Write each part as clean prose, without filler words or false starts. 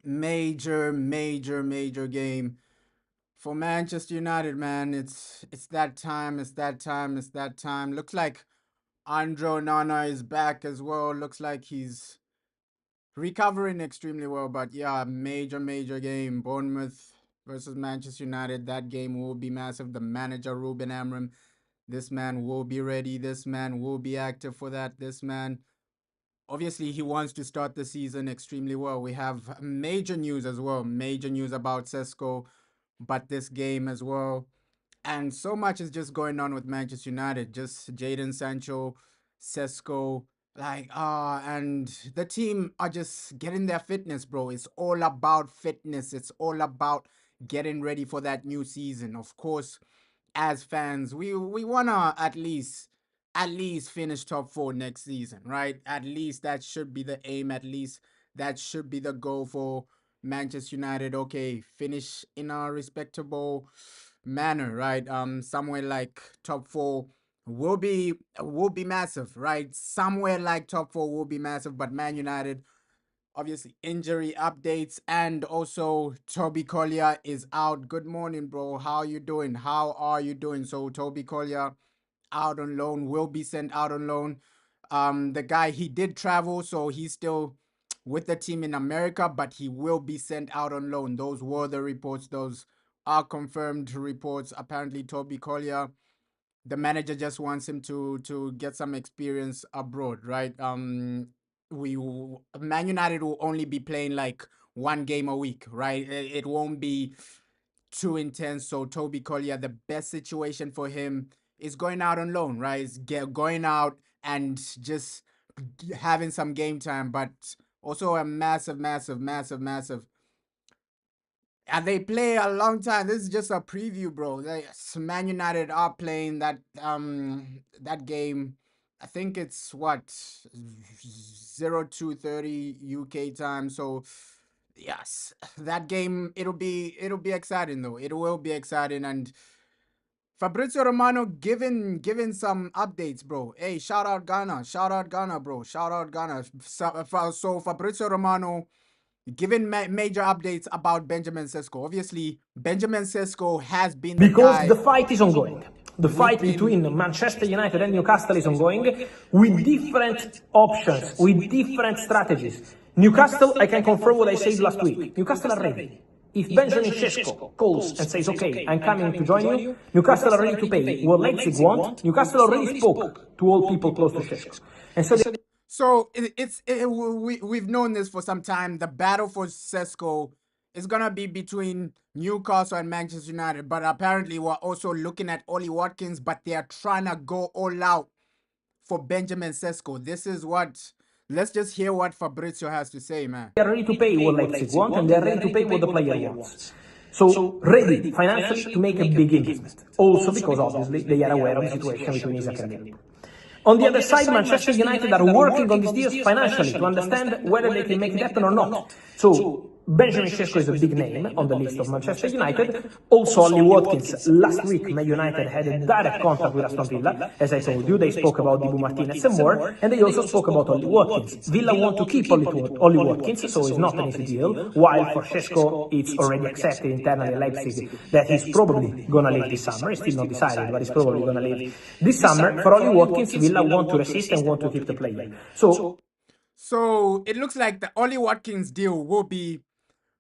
Major game for Manchester United, man. It's that time. It's that time. It's that time. Looks like Andro Nana is back as well. Looks like he's recovering extremely well. But yeah, major game. Bournemouth versus Manchester United. That game will be massive. The manager Ruben Amorim. This man will be ready. This man will be active for that. This man, obviously, he wants to start the season extremely well. We have major news as well. Major news about Sesko, but this game as well. And so much is just going on with Manchester United. Just Jadon Sancho, Sesko, and the team are just getting their fitness, bro. It's all about fitness. It's all about getting ready for that new season. Of course, as fans, we wanna at least finish top four next season, right? At least that should be the aim. At least that should be the goal for Manchester United. Okay, finish in a respectable manner, right? Somewhere like top four will be massive, right? Somewhere like top four will be massive, but Man United, obviously injury updates, and also Toby Collier is out. Good morning, bro. How are you doing? How are you doing? So Toby Collier out on loan, will be sent out on loan. The guy, he did travel, so he's still with the team in America, but he will be sent out on loan. Those were the reports. Those are confirmed reports. Apparently, Toby Collier, the manager just wants him to get some experience abroad, right? Man United will only be playing like one game a week, right? It won't be too intense. So Toby Collier, the best situation for him is going out on loan, right? Is going out and just having some game time, but also a massive. And they play a long time. This is just a preview, bro. Man United are playing that game. I think it's what 02:30 UK time. So yes, that game it'll be exciting though. It will be exciting, and Fabrizio Romano giving some updates, bro. Hey, shout out Ghana, bro. Shout out Ghana. So Fabrizio Romano giving major updates about Benjamin Sesko. Obviously, Benjamin Sesko has been the Because the guy fight is ongoing. The we've fight been. between Manchester United and Newcastle is ongoing with different options, with different strategies. Newcastle, I can confirm what I said last week. Newcastle are ready. If Benjamin Sesko calls and says, okay, I'm coming to join you, Newcastle are ready to pay what Leipzig want. Newcastle already spoke to all people close to Sesko. And so So we've known this for some time. The battle for Sesko is gonna be between Newcastle and Manchester United, but apparently we're also looking at Ollie Watkins, but they are trying to go all out for Benjamin Sesko. This is what. Let's just hear what Fabrizio has to say, man. they are ready to pay what Leipzig want and they are ready to pay what the player wants. So ready financially to make a big investment. Also because obviously they are aware of the situation between Isaac and Liverpool. On the other side, Manchester United are working on these deals financially to understand whether they can make it happen or not. So Benjamin Sesko is a big name on the list of Manchester United. Also, Ollie Watkins. Last week, Man United had a direct contact with Aston Villa. As I told you, they spoke about Dibu Martinez and more, and they also spoke about Ollie Watkins. Villa want to keep Ollie Watkins, so it's not an easy deal. While for Sesko, it's already accepted internally at Leipzig that he's probably going to leave this summer. It's still not decided, but he's probably going to leave this summer. For Ollie Watkins, Villa want to resist and want to keep the player. So it looks like the Ollie Watkins deal will be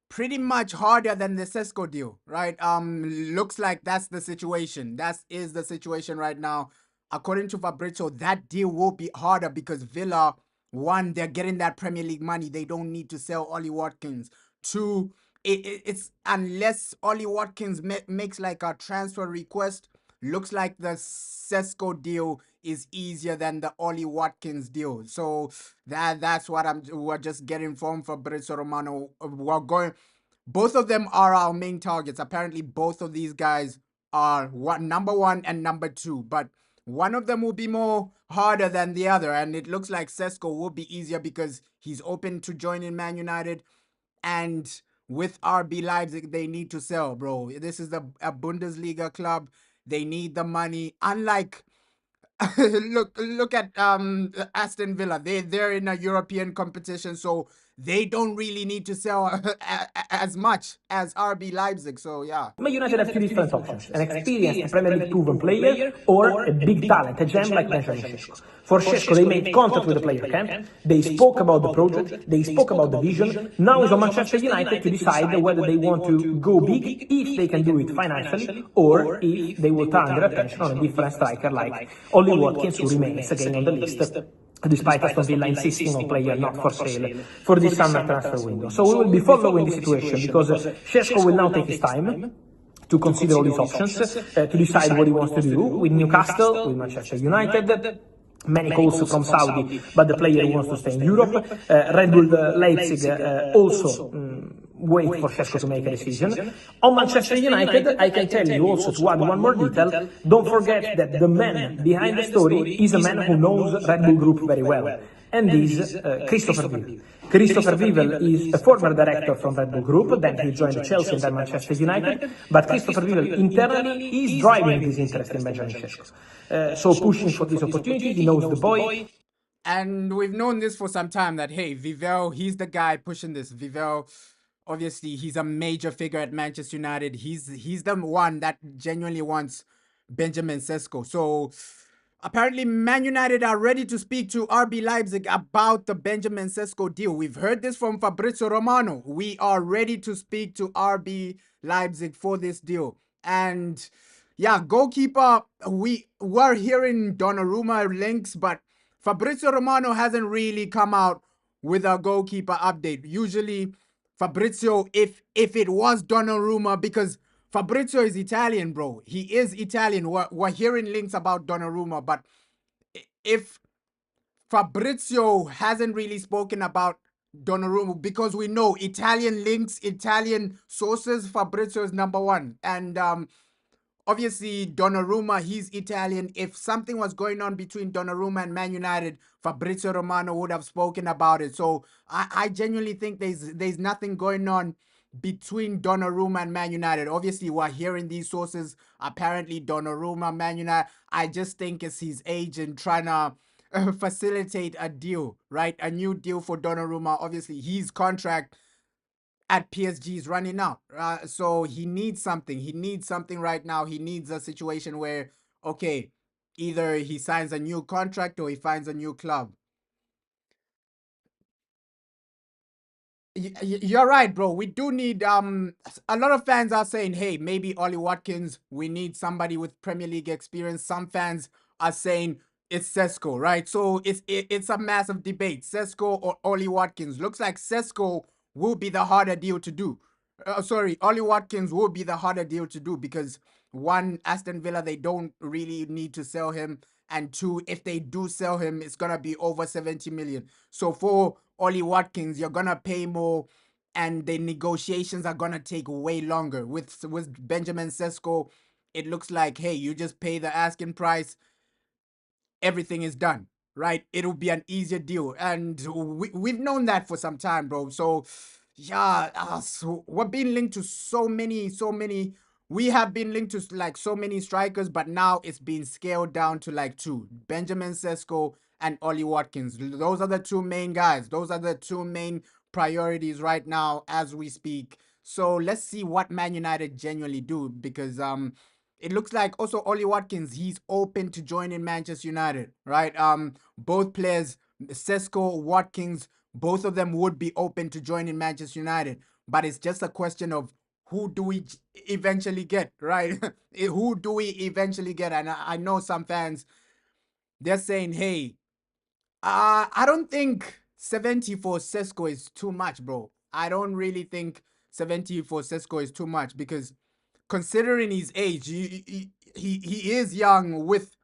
pretty much harder than the Sesko deal, right? Looks like that's the situation. That is the situation right now. According to Fabrizio, that deal will be harder because Villa, one, they're getting that Premier League money. They don't need to sell Ollie Watkins. Two, it's unless Ollie Watkins makes like a transfer request, looks like the Sesko deal is easier than the Ollie Watkins deal. So that's what we're just getting from Fabrizio Romano. We're going. Both of them are our main targets. Apparently, both of these guys are number one and number two, but one of them will be more harder than the other, and it looks like Sesko will be easier because he's open to joining Man United, and with RB Leipzig, they need to sell, bro. This is a Bundesliga club. They need the money. Unlike look at Aston Villa. They're in a European competition, so they don't really need to sell as much as RB Leipzig. So yeah. Man United have two different options: an experienced and Premier League proven player, or a big talent, a gem like Benjamin Sesko. For Sesko, they made contact with the player camp, they spoke about the project, they spoke about the vision. Now it's on Manchester United to decide whether they want to go big, if they can do it financially, or if they will turn their attention on a different striker like Ollie Watkins, who remains again on the list, despite Aston Villa insisting on player not for sale for this summer transfer window. So we will be following the situation, because Šeško will now take his time to consider all his options, to decide what he wants to do with Newcastle, with Manchester United. Many calls from Saudi, but the player wants to stay in Europe. Red Bull Leipzig also wait for Šeško to make a decision. On Manchester United, I can tell you also, to add one more detail, don't forget that the man behind the story is a man who knows Red Bull Group very well, and is Christopher Vivel. Christopher Vivel is a former director from Red Bull Group, then he joined Chelsea and then Manchester United, but Christopher Vivel internally is driving this interest in Benjamin Šeško. So pushing for this opportunity, he knows the boy. And we've known this for some time that, hey, Vivel, he's the guy pushing this. Vivel, obviously, he's a major figure at Manchester United. He's the one that genuinely wants Benjamin Sesko. So apparently, Man United are ready to speak to RB Leipzig about the Benjamin Sesko deal. We've heard this from Fabrizio Romano. We are ready to speak to RB Leipzig for this deal. And yeah, goalkeeper, we were hearing Donnarumma links, but Fabrizio Romano hasn't really come out with a goalkeeper update. Usually, Fabrizio, if it was Donnarumma, because Fabrizio is Italian, bro. He is Italian. We're hearing links about Donnarumma, but if Fabrizio hasn't really spoken about Donnarumma, because we know Italian links, Italian sources, Fabrizio is number one. And obviously, Donnarumma, he's Italian. If something was going on between Donnarumma and Man United, Fabrizio Romano would have spoken about it. So I genuinely think there's nothing going on between Donnarumma and Man United. Obviously, we're hearing these sources. Apparently, Donnarumma, Man United. I just think it's his agent trying to facilitate a deal, right? A new deal for Donnarumma. Obviously, his contract at PSG is running out. So he needs something. He needs something right now. He needs a situation where, okay, either he signs a new contract or he finds a new club. You're right, bro. We do need a lot of fans are saying, hey, maybe Ollie Watkins, we need somebody with Premier League experience. Some fans are saying it's Sesko, right? So it's a massive debate. Sesko or Ollie Watkins. Looks like Sesko will be the harder deal to do. Ollie Watkins will be the harder deal to do, because one, Aston Villa, they don't really need to sell him, and two, if they do sell him, it's gonna be over 70 million. So for Ollie Watkins, you're gonna pay more, and the negotiations are gonna take way longer. With Benjamin Sesko, it looks like, hey, you just pay the asking price, everything is done, right? It'll be an easier deal, and we've known that for some time, bro. So yeah, so we're being linked to so many. We have been linked to like so many strikers, but now it's been scaled down to like two: Benjamin Sesko and Ollie Watkins. Those are the two main guys. Those are the two main priorities right now as we speak. So let's see what Man United genuinely do, because it looks like also Ollie Watkins, he's open to joining Manchester United, right? Both players, Sesko, Watkins, both of them would be open to joining Manchester United, but it's just a question of who do we eventually get, right? Who do we eventually get? And I know some fans, they're saying, hey, I don't think 70 for Sesko is too much, bro. I don't really think 70 for Sesko is too much, because considering his age, he is young, with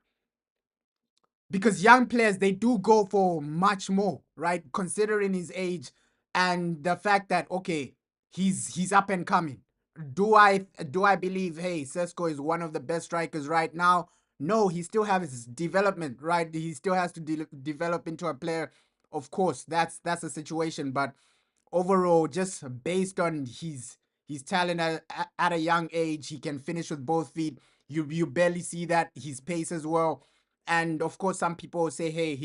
because young players, they do go for much more, right? Considering his age and the fact that, okay, he's up and coming. Do I believe, hey, Sesko is one of the best strikers right now? No, he still has his development, right? He still has to develop into a player. Of course, that's a situation, but overall, just based on his talent at a young age, he can finish with both feet. You barely see that. His pace as well. And of course, some people say, hey,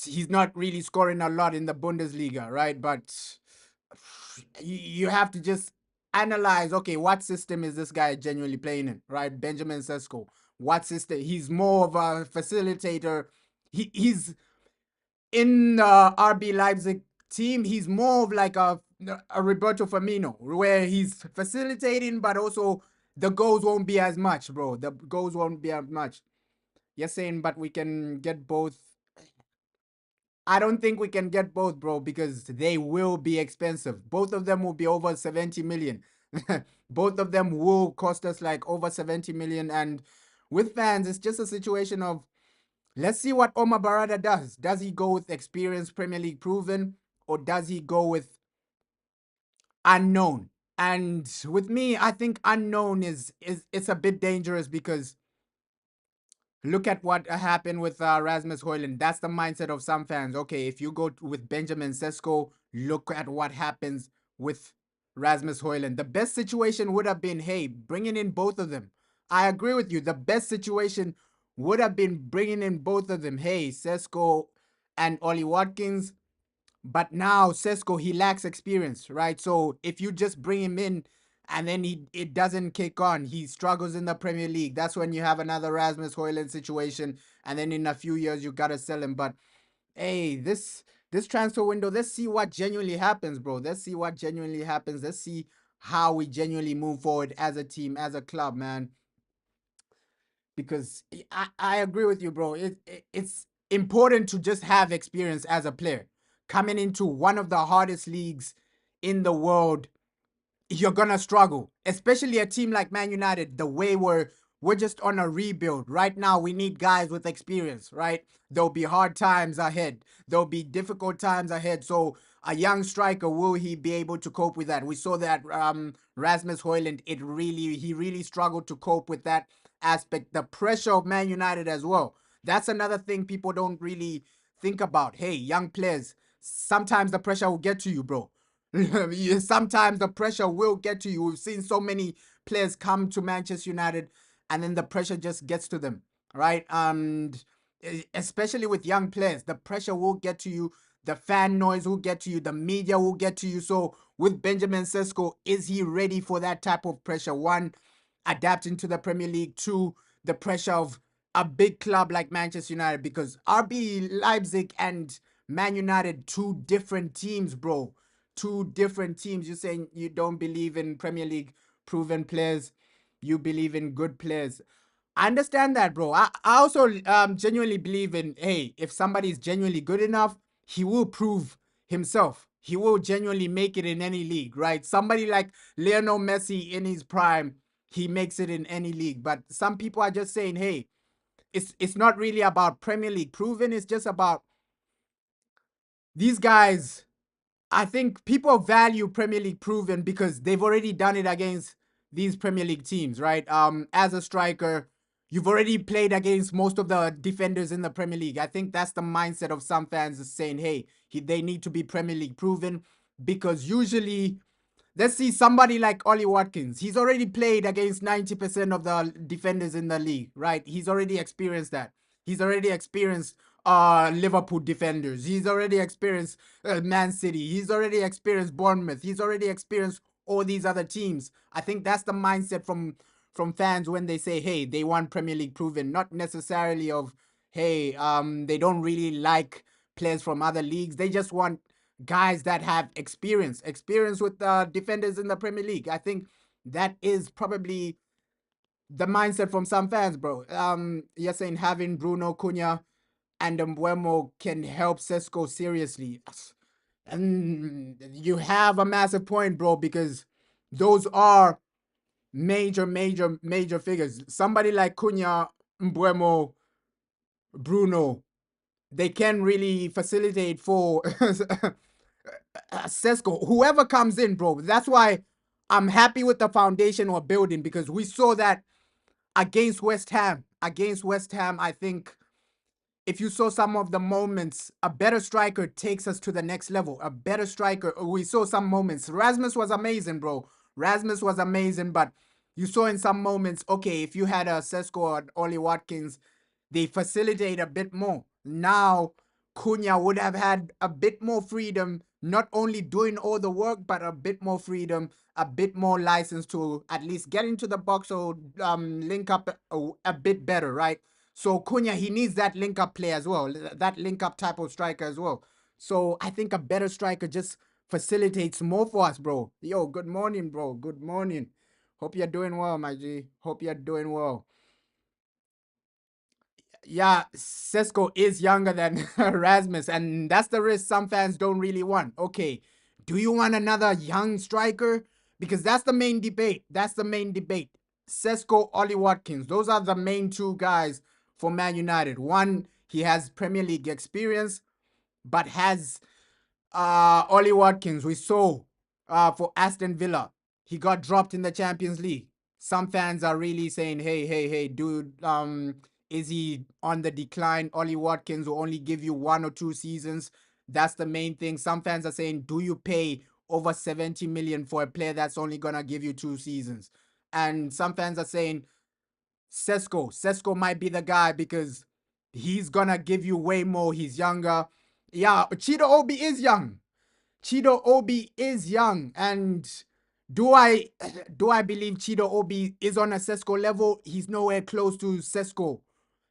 he's not really scoring a lot in the Bundesliga, right? But you have to just analyze, okay, what system is this guy genuinely playing in, right? Benjamin Sesko, what system? He's more of a facilitator. He's in the RB Leipzig team. He's more of like a Roberto Firmino, where he's facilitating, but also the goals won't be as much, bro. The goals won't be as much. You're saying, but we can get both. I don't think we can get both, bro, because they will be expensive. Both of them will be over 70 million. Both of them will cost us like over 70 million. And with fans, it's just a situation of let's see what Omar Barada does. Does he go with experience, Premier League proven, or does he go with unknown? And with me, I think unknown is it's a bit dangerous because look at what happened with Rasmus Højlund. That's the mindset of some fans. Okay, if you go with Benjamin Sesko, look at what happens with Rasmus Højlund. The best situation would have been, hey, bringing in both of them. I agree with you. The best situation would have been bringing in both of them. Hey, Sesko and Ollie Watkins. But now Sesko, he lacks experience, right? So if you just bring him in and then it doesn't kick on, he struggles in the Premier League. That's when you have another Rasmus Højlund situation, and then in a few years you gotta sell him. But hey, this transfer window, let's see what genuinely happens, bro. Let's see what genuinely happens. Let's see how we genuinely move forward as a team, as a club, man. Because I agree with you, bro. It's important to just have experience as a player. Coming into one of the hardest leagues in the world, you're gonna struggle, especially a team like Man United. The way we're just on a rebuild right now. We need guys with experience, right? There'll be hard times ahead. There'll be difficult times ahead. So a young striker, will he be able to cope with that? We saw that Rasmus Højlund, he really struggled to cope with that aspect. The pressure of Man United as well. That's another thing people don't really think about. Hey, young players, sometimes the pressure will get to you, bro. Sometimes the pressure will get to you. We've seen so many players come to Manchester United and then the pressure just gets to them, right? And especially with young players, the pressure will get to you. The fan noise will get to you. The media will get to you. So with Benjamin Sesko, is he ready for that type of pressure? One, adapting to the Premier League. Two, the pressure of a big club like Manchester United, because RB Leipzig and Man United, two different teams, bro. Two different teams. You're saying you don't believe in Premier League proven players. You believe in good players. I understand that, bro. I also genuinely believe in, hey, if somebody is genuinely good enough, he will prove himself. He will genuinely make it in any league, right? Somebody like Lionel Messi in his prime, he makes it in any league. But some people are just saying, hey, it's not really about Premier League proven. It's just about these guys. I think people value Premier League proven because they've already done it against these Premier League teams, right? As a striker, you've already played against most of the defenders in the Premier League. I think that's the mindset of some fans is saying, hey, they need to be Premier League proven because usually let's see somebody like Ollie Watkins. He's already played against 90% of the defenders in the league, right? He's already experienced that. He's already experienced Liverpool defenders. He's already experienced Man City. He's already experienced Bournemouth. He's already experienced all these other teams. I think that's the mindset from fans when they say, hey, they want Premier League proven, not necessarily of, hey, they don't really like players from other leagues. They just want guys that have experience with defenders in the Premier League. I think that is probably the mindset from some fans, bro. You're saying having Bruno Cunha and Mbeumo can help Sesko seriously. And you have a massive point, bro, because those are major figures. Somebody like Cunha, Mbeumo, Bruno, they can really facilitate for Sesko, whoever comes in, bro. That's why I'm happy with the foundation we're building because we saw that against West Ham. Against West Ham, I think if you saw some of the moments, a better striker takes us to the next level. A better striker, we saw some moments. Rasmus was amazing, bro. Rasmus was amazing, but you saw in some moments, okay, if you had a Sesko or Ollie Watkins, they facilitate a bit more. Now, Cunha would have had a bit more freedom, not only doing all the work, but a bit more freedom, a bit more license to at least get into the box or link up a bit better, right? So Cunha, he needs that link up play as well, that link up type of striker as well. So I think a better striker just facilitates more for us, bro. Yo, good morning, bro. Good morning. Hope you're doing well, my G. Hope you're doing well. Yeah, Sesko is younger than Rasmus, and that's the risk some fans don't really want. Okay, do you want another young striker? Because that's the main debate. That's the main debate. Sesko, Ollie Watkins, those are the main two guys for Man United. One, he has Premier League experience, but has Ollie Watkins, we saw for Aston Villa, he got dropped in the Champions League. Some fans are really saying, hey, dude, is he on the decline? Ollie Watkins will only give you 1 or 2 seasons. That's the main thing. Some fans are saying, do you pay over 70 million for a player that's only gonna give you 2 seasons? And some fans are saying, Sesko might be the guy because he's gonna give you way more. He's younger. Yeah, Chido Obi is young. Chido Obi is young, and do I do I believe Chido Obi is on a Sesko level? He's nowhere close to Sesko,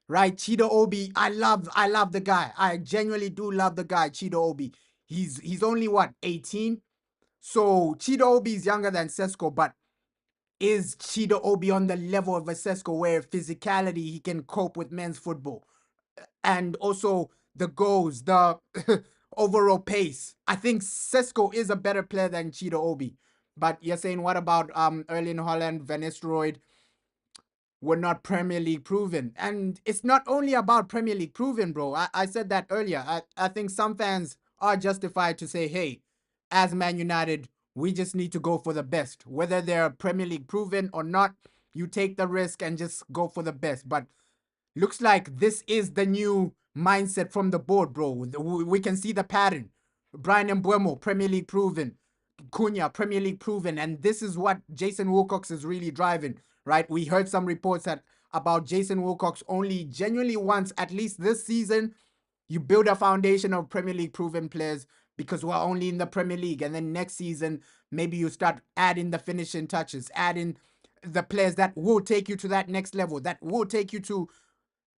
right? Chido Obi, I love the guy. I genuinely do love the guy, Chido Obi. He's only what 18, so Chido Obi is younger than Sesko, but is Chido Obi on the level of a Sesko where physicality he can cope with men's football? And also the goals, the overall pace. I think Sesko is a better player than Chido Obi. But you're saying what about Erling Haaland, Van Nistelrooy were not Premier League proven? And it's not only about Premier League proven, bro. I said that earlier. I think some fans are justified to say, hey, as Man United, we just need to go for the best. Whether they're Premier League proven or not, you take the risk and just go for the best. But looks like this is the new mindset from the board, bro. We can see the pattern. Brian Mbeumo, Premier League proven. Cunha, Premier League proven. And this is what Jason Wilcox is really driving, right? We heard some reports that about Jason Wilcox only genuinely wants, at least this season, you build a foundation of Premier League proven players because we're only in the Premier League. And then next season, maybe you start adding the finishing touches, adding the players that will take you to that next level, that will take you to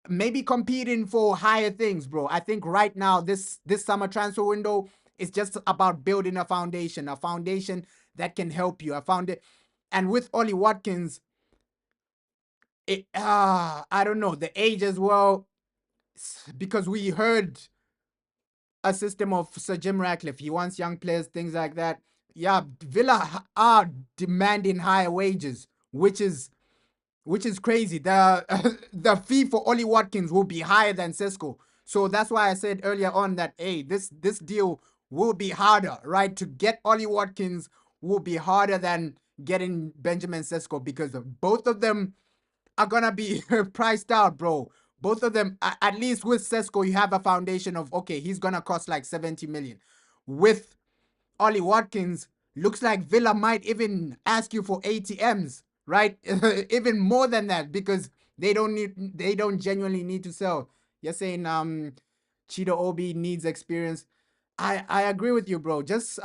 maybe competing for higher things, bro. I think right now, this summer transfer window is just about building a foundation that can help you. I found it. And with Ollie Watkins, I don't know, the age as well, because we heard a system of Sir Jim Ratcliffe. He wants young players, things like that. Yeah, Villa are demanding higher wages, which is crazy. The the fee for Ollie Watkins will be higher than Sesko. So that's why I said earlier on that hey, this deal will be harder, right? To get Ollie Watkins will be harder than getting Benjamin Sesko because both of them are gonna be priced out, bro. Both of them, at least with Sesko, you have a foundation of okay, he's gonna cost like 70 million. With Ollie Watkins, looks like Villa might even ask you for ATMs, right? Even more than that because they don't genuinely need to sell. You're saying Chido Obi needs experience. I agree with you, bro. Just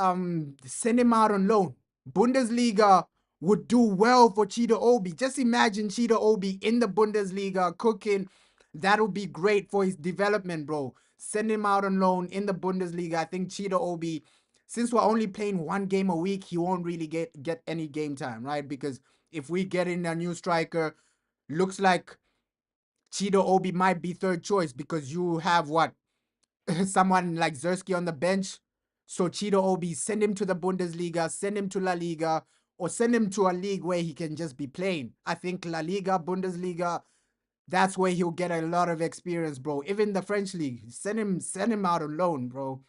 send him out on loan. Bundesliga would do well for Chido Obi. Just imagine Chido Obi in the Bundesliga cooking. That would be great for his development, bro. Send him out on loan in the Bundesliga. I think Chido Obi, since we're only playing 1 game a week, he won't really get any game time, right? Because if we get in a new striker, looks like Chido Obi might be third choice because you have what someone like Zersky on the bench. So Chido Obi, send him to the Bundesliga, send him to La Liga, or send him to a league where he can just be playing. I think La Liga, Bundesliga, that's where he'll get a lot of experience, bro. Even the French league, send him out on loan, bro.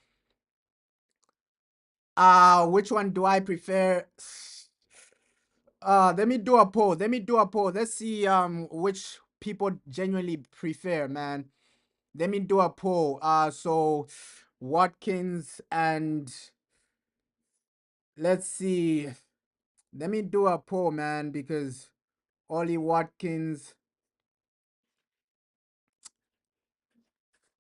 Which one do I prefer? Let me do a poll. Let's see which people genuinely prefer, man. Let me do a poll. So Watkins and let's see. Let me do a poll, man, because Ollie Watkins.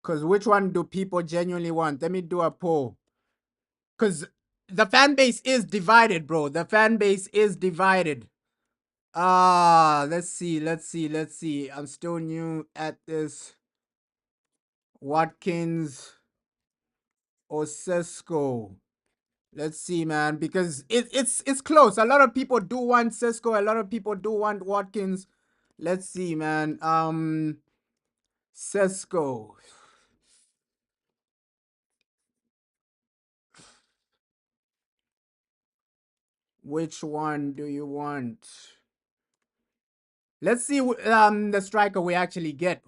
Because which one do people genuinely want? Let me do a poll. Because the fan base is divided, bro. The fan base is divided. Let's see. I'm still new at this. Watkins or Cisco. Let's see, man, because it's close. A lot of people do want Cisco. A lot of people do want Watkins. Let's see, man. Cisco. Which one do you want? Let's see the striker we actually get,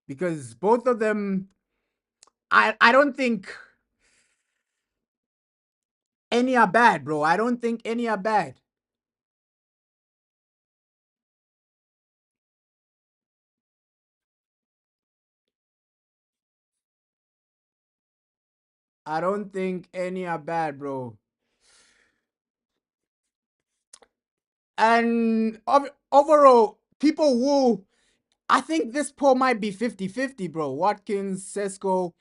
because both of them, I don't think any are bad, bro. I don't think any are bad. I don't think any are bad, bro. And overall, people will. I think this poll might be 50-50, bro. Watkins, Sesko,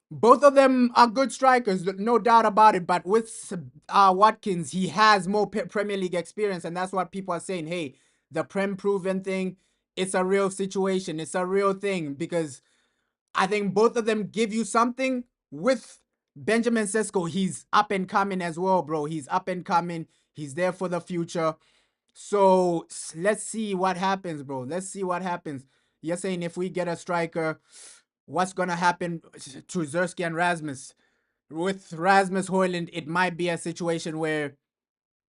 both of them are good strikers, no doubt about it. But with Watkins, he has more Premier League experience, and that's what people are saying. Hey, the Prem proven thing, it's a real situation. It's a real thing, because I think both of them give you something. With Benjamin Sesko, he's up and coming as well, bro. He's up and coming. He's there for the future. So let's see what happens, bro. Let's see what happens. You're saying if we get a striker, what's gonna happen to Zersky and Rasmus? With Rasmus Højlund, it might be a situation where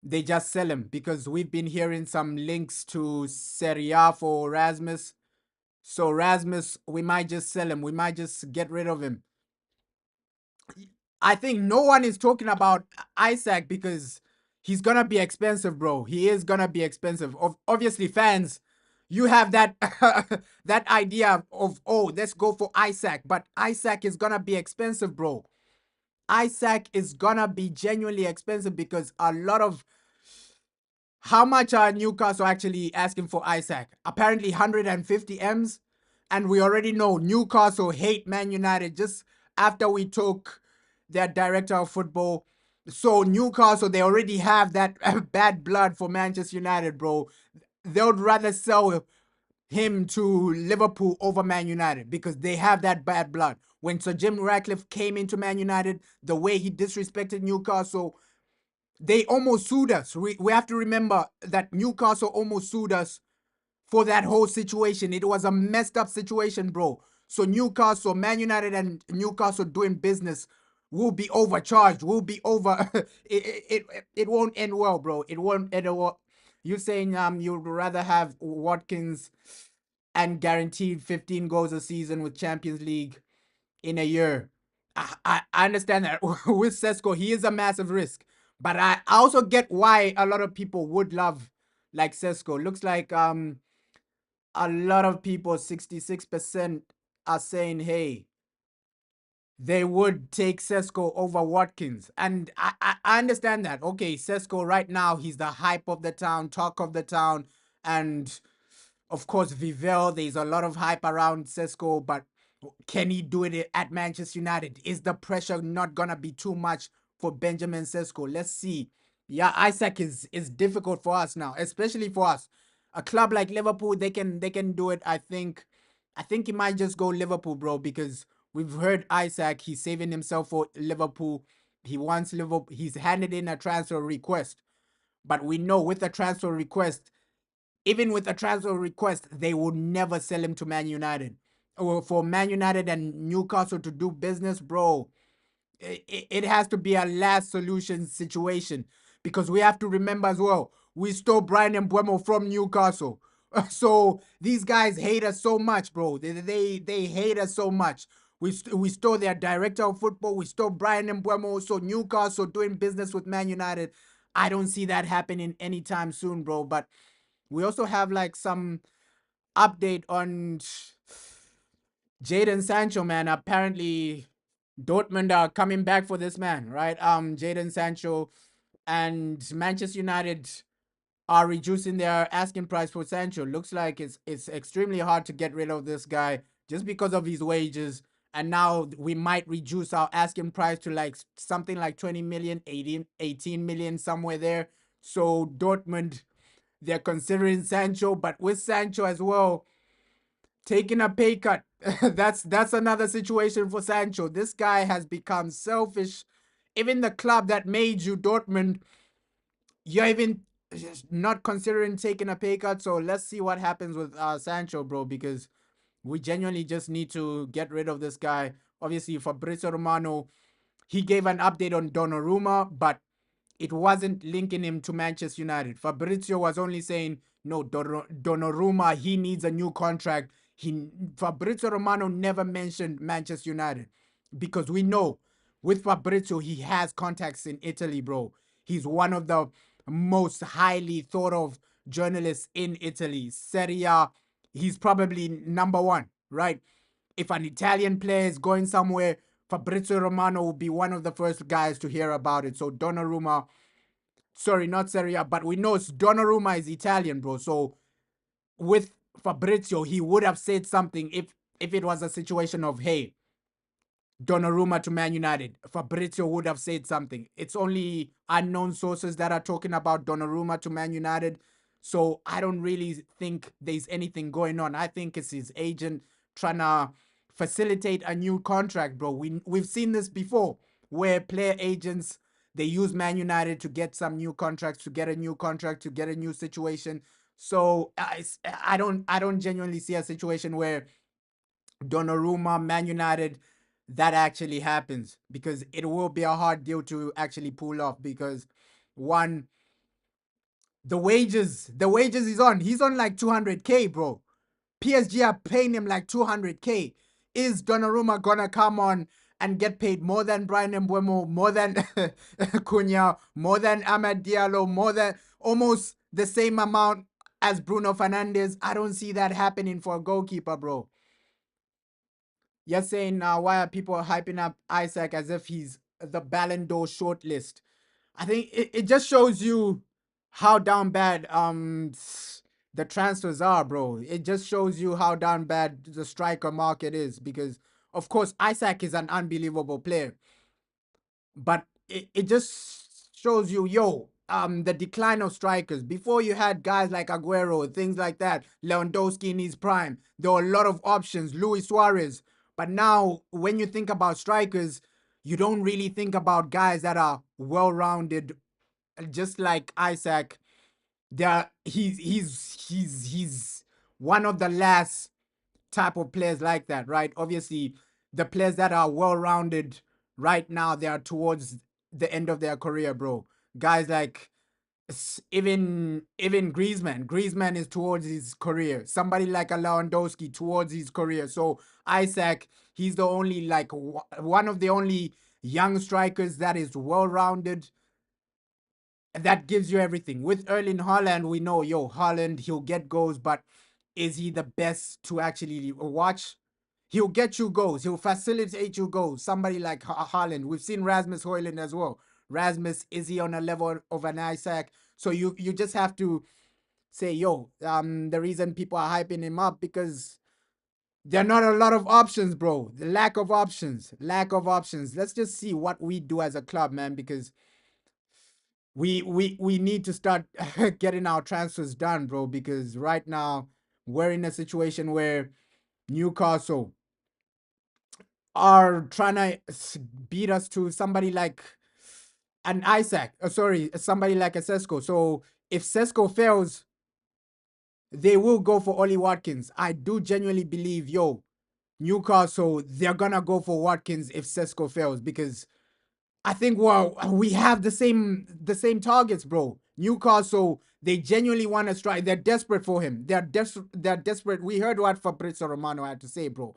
they just sell him, because we've been hearing some links to Serie A for Rasmus. So Rasmus, we might just sell him. We might just get rid of him. I think no one is talking about Isaac, because he's gonna be expensive, bro. He is gonna be expensive. Obviously, fans, you have that that idea of, oh, let's go for Isaac, but Isaac is gonna be expensive, bro. Isaac is gonna be genuinely expensive, because a lot of, how much are Newcastle actually asking for Isaac? Apparently 150 M's. And we already know Newcastle hate Man United just after we took their director of football. So Newcastle, they already have that bad blood for Manchester United, bro. They would rather sell him to Liverpool over Man United, because they have that bad blood. When Sir Jim Ratcliffe came into Man United, the way he disrespected Newcastle, they almost sued us. We have to remember that Newcastle almost sued us for that whole situation. It was a messed up situation, bro. So Newcastle, Man United and Newcastle doing business will be overcharged. Will be over. It won't end well, bro. It won't end well. You saying you'd rather have Watkins and guaranteed 15 goals a season with Champions League in a year? I understand that. With Sesko, he is a massive risk. But I also get why a lot of people would love like Sesko. Looks like a lot of people, 66%, are saying, hey, they would take Sesko over Watkins. And I understand that. Okay, Sesko right now, he's the hype of the town, talk of the town. And of course, Vivell, there's a lot of hype around Sesko, but can he do it at Manchester United? Is the pressure not gonna be too much for Benjamin Sesko? Let's see. Yeah, Isaac is difficult for us now, especially for us. A club like Liverpool, they can do it. I think he might just go Liverpool, bro, because we've heard Isaac, he's saving himself for Liverpool. He wants Liverpool. He's handed in a transfer request. But we know with a transfer request, even with a transfer request, they would never sell him to Man United. Or for Man United and Newcastle to do business, bro, it has to be a last solution situation, because we have to remember as well, we stole Brian Mbeumo from Newcastle. So these guys hate us so much, bro. They hate us so much. We stole their director of football. We stole Brian Mbeumo. So Newcastle doing business with Man United, I don't see that happening anytime soon, bro. But we also have like some update on Jadon Sancho, man. Apparently, Dortmund are coming back for this man, right? Jadon Sancho, and Manchester United are reducing their asking price for Sancho. Looks like it's extremely hard to get rid of this guy. just because of his wages. And now we might reduce our asking price to like something like 20 million, 18 million, somewhere there. So Dortmund, they're considering Sancho, but with Sancho as well, taking a pay cut. That's another situation for Sancho. This guy has become selfish. Even the club that made you, Dortmund, you're even not considering taking a pay cut. So let's see what happens with Sancho, bro, because we genuinely just need to get rid of this guy. Obviously, Fabrizio Romano, he gave an update on Donnarumma, but it wasn't linking him to Manchester United. Fabrizio was only saying, no, Donnarumma, he needs a new contract. Fabrizio Romano never mentioned Manchester United because we know with Fabrizio, he has contacts in Italy, bro. He's one of the most highly thought of journalists in Italy. Serie A, he's probably number one, right? If an Italian player is going somewhere, Fabrizio Romano will be one of the first guys to hear about it. So Donnarumma, sorry, not Serie A, but we know Donnarumma is Italian, bro. So with Fabrizio, he would have said something if it was a situation of, hey, Donnarumma to Man United. Fabrizio would have said something. It's only unknown sources that are talking about Donnarumma to Man United. So I don't really think there's anything going on. I think it's his agent trying to facilitate a new contract, bro. We've seen this before where player agents, they use Man United to get some new contracts, to get a new contract, to get a new situation. So I don't genuinely see a situation where Donnarumma, Man United, that actually happens because it will be a hard deal to actually pull off because one, the wages he's on like 200K, bro. PSG are paying him like 200K. Is Donnarumma gonna come on and get paid more than Brian Mbeumo, more than Cunha, more than Amad Diallo, more than almost the same amount as Bruno Fernandes? I don't see that happening for a goalkeeper, bro. You're saying why are people hyping up Isaac as if he's the Ballon d'Or shortlist? I think it just shows you how down bad the transfers are, bro. It just shows you how down bad the striker market is because of course Isaac is an unbelievable player, but it just shows you, the decline of strikers. Before you had guys like Aguero, things like that, Lewandowski in his prime. There were a lot of options, Luis Suarez. But now, when you think about strikers, you don't really think about guys that are well-rounded, just like Isaac. He's one of the last type of players like that, right? Obviously, the players that are well-rounded right now, they are towards the end of their career, bro. Guys like even Griezmann. Griezmann is towards his career. Somebody like a Lewandowski towards his career. So Isaac, he's the only like one of the only young strikers that is well-rounded. That gives you everything. With Erling Haaland, we know, Haaland, he'll get goals, but is he the best to actually watch? He'll get you goals. He'll facilitate you goals. Somebody like Haaland. We've seen Rasmus Højlund as well. Rasmus, is he on a level of an Isaac? So you just have to say, the reason people are hyping him up because there are not a lot of options, bro. The lack of options. Let's just see what we do as a club, man, because we need to start getting our transfers done, bro, because right now we're in a situation where Newcastle are trying to beat us to somebody like an Isaac. Somebody like a Sesko. So if Sesko fails, they will go for Ollie Watkins. I do genuinely believe, Newcastle, they're gonna go for Watkins if Sesko fails because I think we have the same targets, bro. Newcastle, they genuinely want to strike. They're desperate for him. They're desperate. We heard what Fabrizio Romano had to say, bro.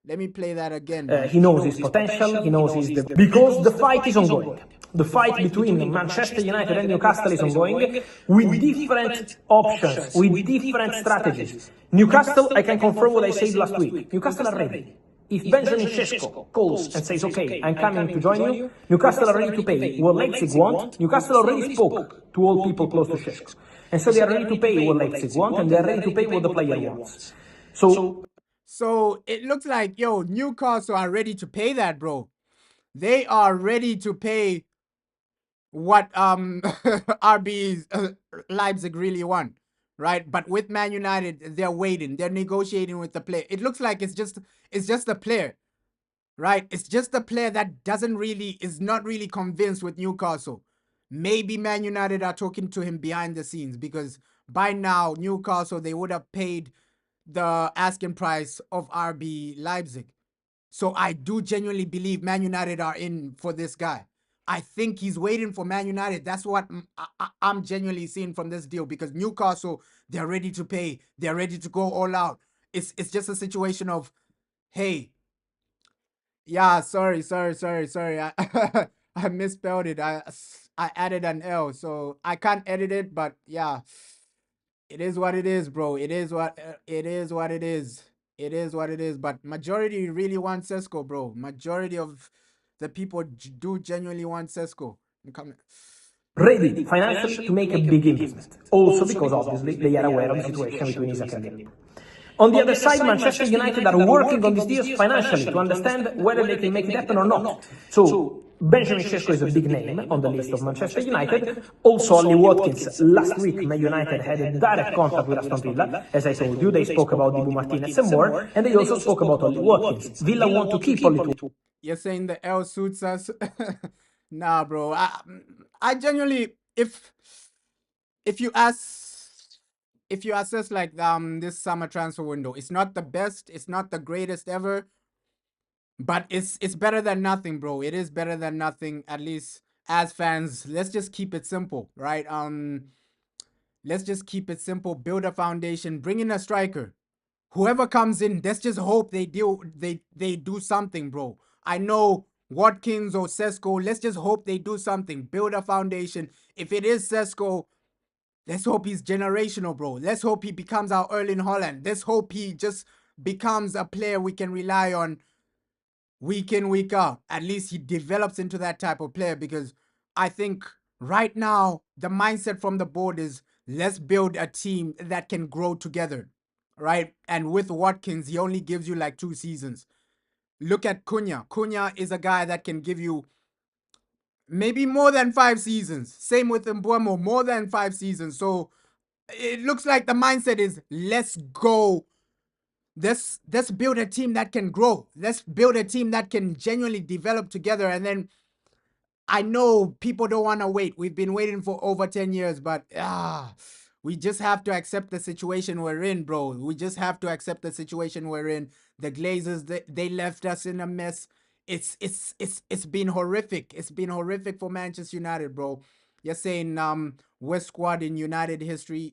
Let me play that again, man. He knows his potential. He knows his because the fight is ongoing. The fight between Manchester United and Newcastle is ongoing with different options, with different strategies. Newcastle, I can confirm what I said last week. Newcastle are ready. If Benjamin Sesko calls and says, okay, I'm coming to join you, Newcastle are ready to pay what Leipzig want. Newcastle already spoke to all people close to Sesko. And so they are ready to pay what Leipzig want and they are ready to pay what the player wants. So So it looks like, yo, Newcastle are ready to pay that, bro. They are ready to pay what RB Leipzig really want, right? But with Man United, they're waiting, they're negotiating with the player. It looks like it's just the player, right? It's just the player that is not really convinced with Newcastle. Maybe Man United are talking to him behind the scenes because by now Newcastle they would have paid the asking price of RB Leipzig. So I do genuinely believe Man United are in for this guy. I think he's waiting for Man United. That's what I'm genuinely seeing from this deal because Newcastle, they're ready to pay. They're ready to go all out. It's just a situation of, hey, yeah, sorry. I misspelled it. I added an L, so I can't edit it, but yeah, it is what it is, bro. It is what it is. It is what it is. But majority really want Sesko, bro. Majority of the people do genuinely want Sesko. Come. Ready financially to make a big investment. Also because obviously they are aware of the situation between Isaac and Neil. On the other side, Manchester United are working on these deals financially to understand whether they can make it happen or not. So Benjamin Sesko is a big name on the list of Manchester United. Also, Ollie Watkins. Last week, Man United had a direct contact with Aston Villa. As I told you, they spoke about Dibu Martinez and more, and they also spoke about Ollie Watkins. Villa want to keep Ollie. You're saying the L suits us? Nah, bro. I genuinely, if you ask, if you assess like this summer transfer window, it's not the best, it's not the greatest ever, but it's better than nothing, bro. It is better than nothing. At least as fans, let's just keep it simple, right? Let's just keep it simple. Build a foundation. Bring in a striker. Whoever comes in, let's just hope they do something, bro. I know Watkins or Sesko. Let's just hope they do something. Build a foundation. If it is Sesko, let's hope he's generational, bro. Let's hope he becomes our Erling Haaland. Let's hope he just becomes a player we can rely on week in, week out. At least he develops into that type of player because I think right now the mindset from the board is let's build a team that can grow together, right? And with Watkins, he only gives you like 2 seasons. Look at Cunha. Cunha is a guy that can give you maybe more than 5 seasons. Same with Mbuemo, more than 5 seasons. So it looks like the mindset is let's go. Let's build a team that can grow. Let's build a team that can genuinely develop together. And then I know people don't want to wait. We've been waiting for over 10 years, but we just have to accept the situation we're in, bro. We just have to accept the situation we're in. The Glazers, they left us in a mess. It's been horrific. It's been horrific for Manchester United, bro. You're saying worst squad in United history.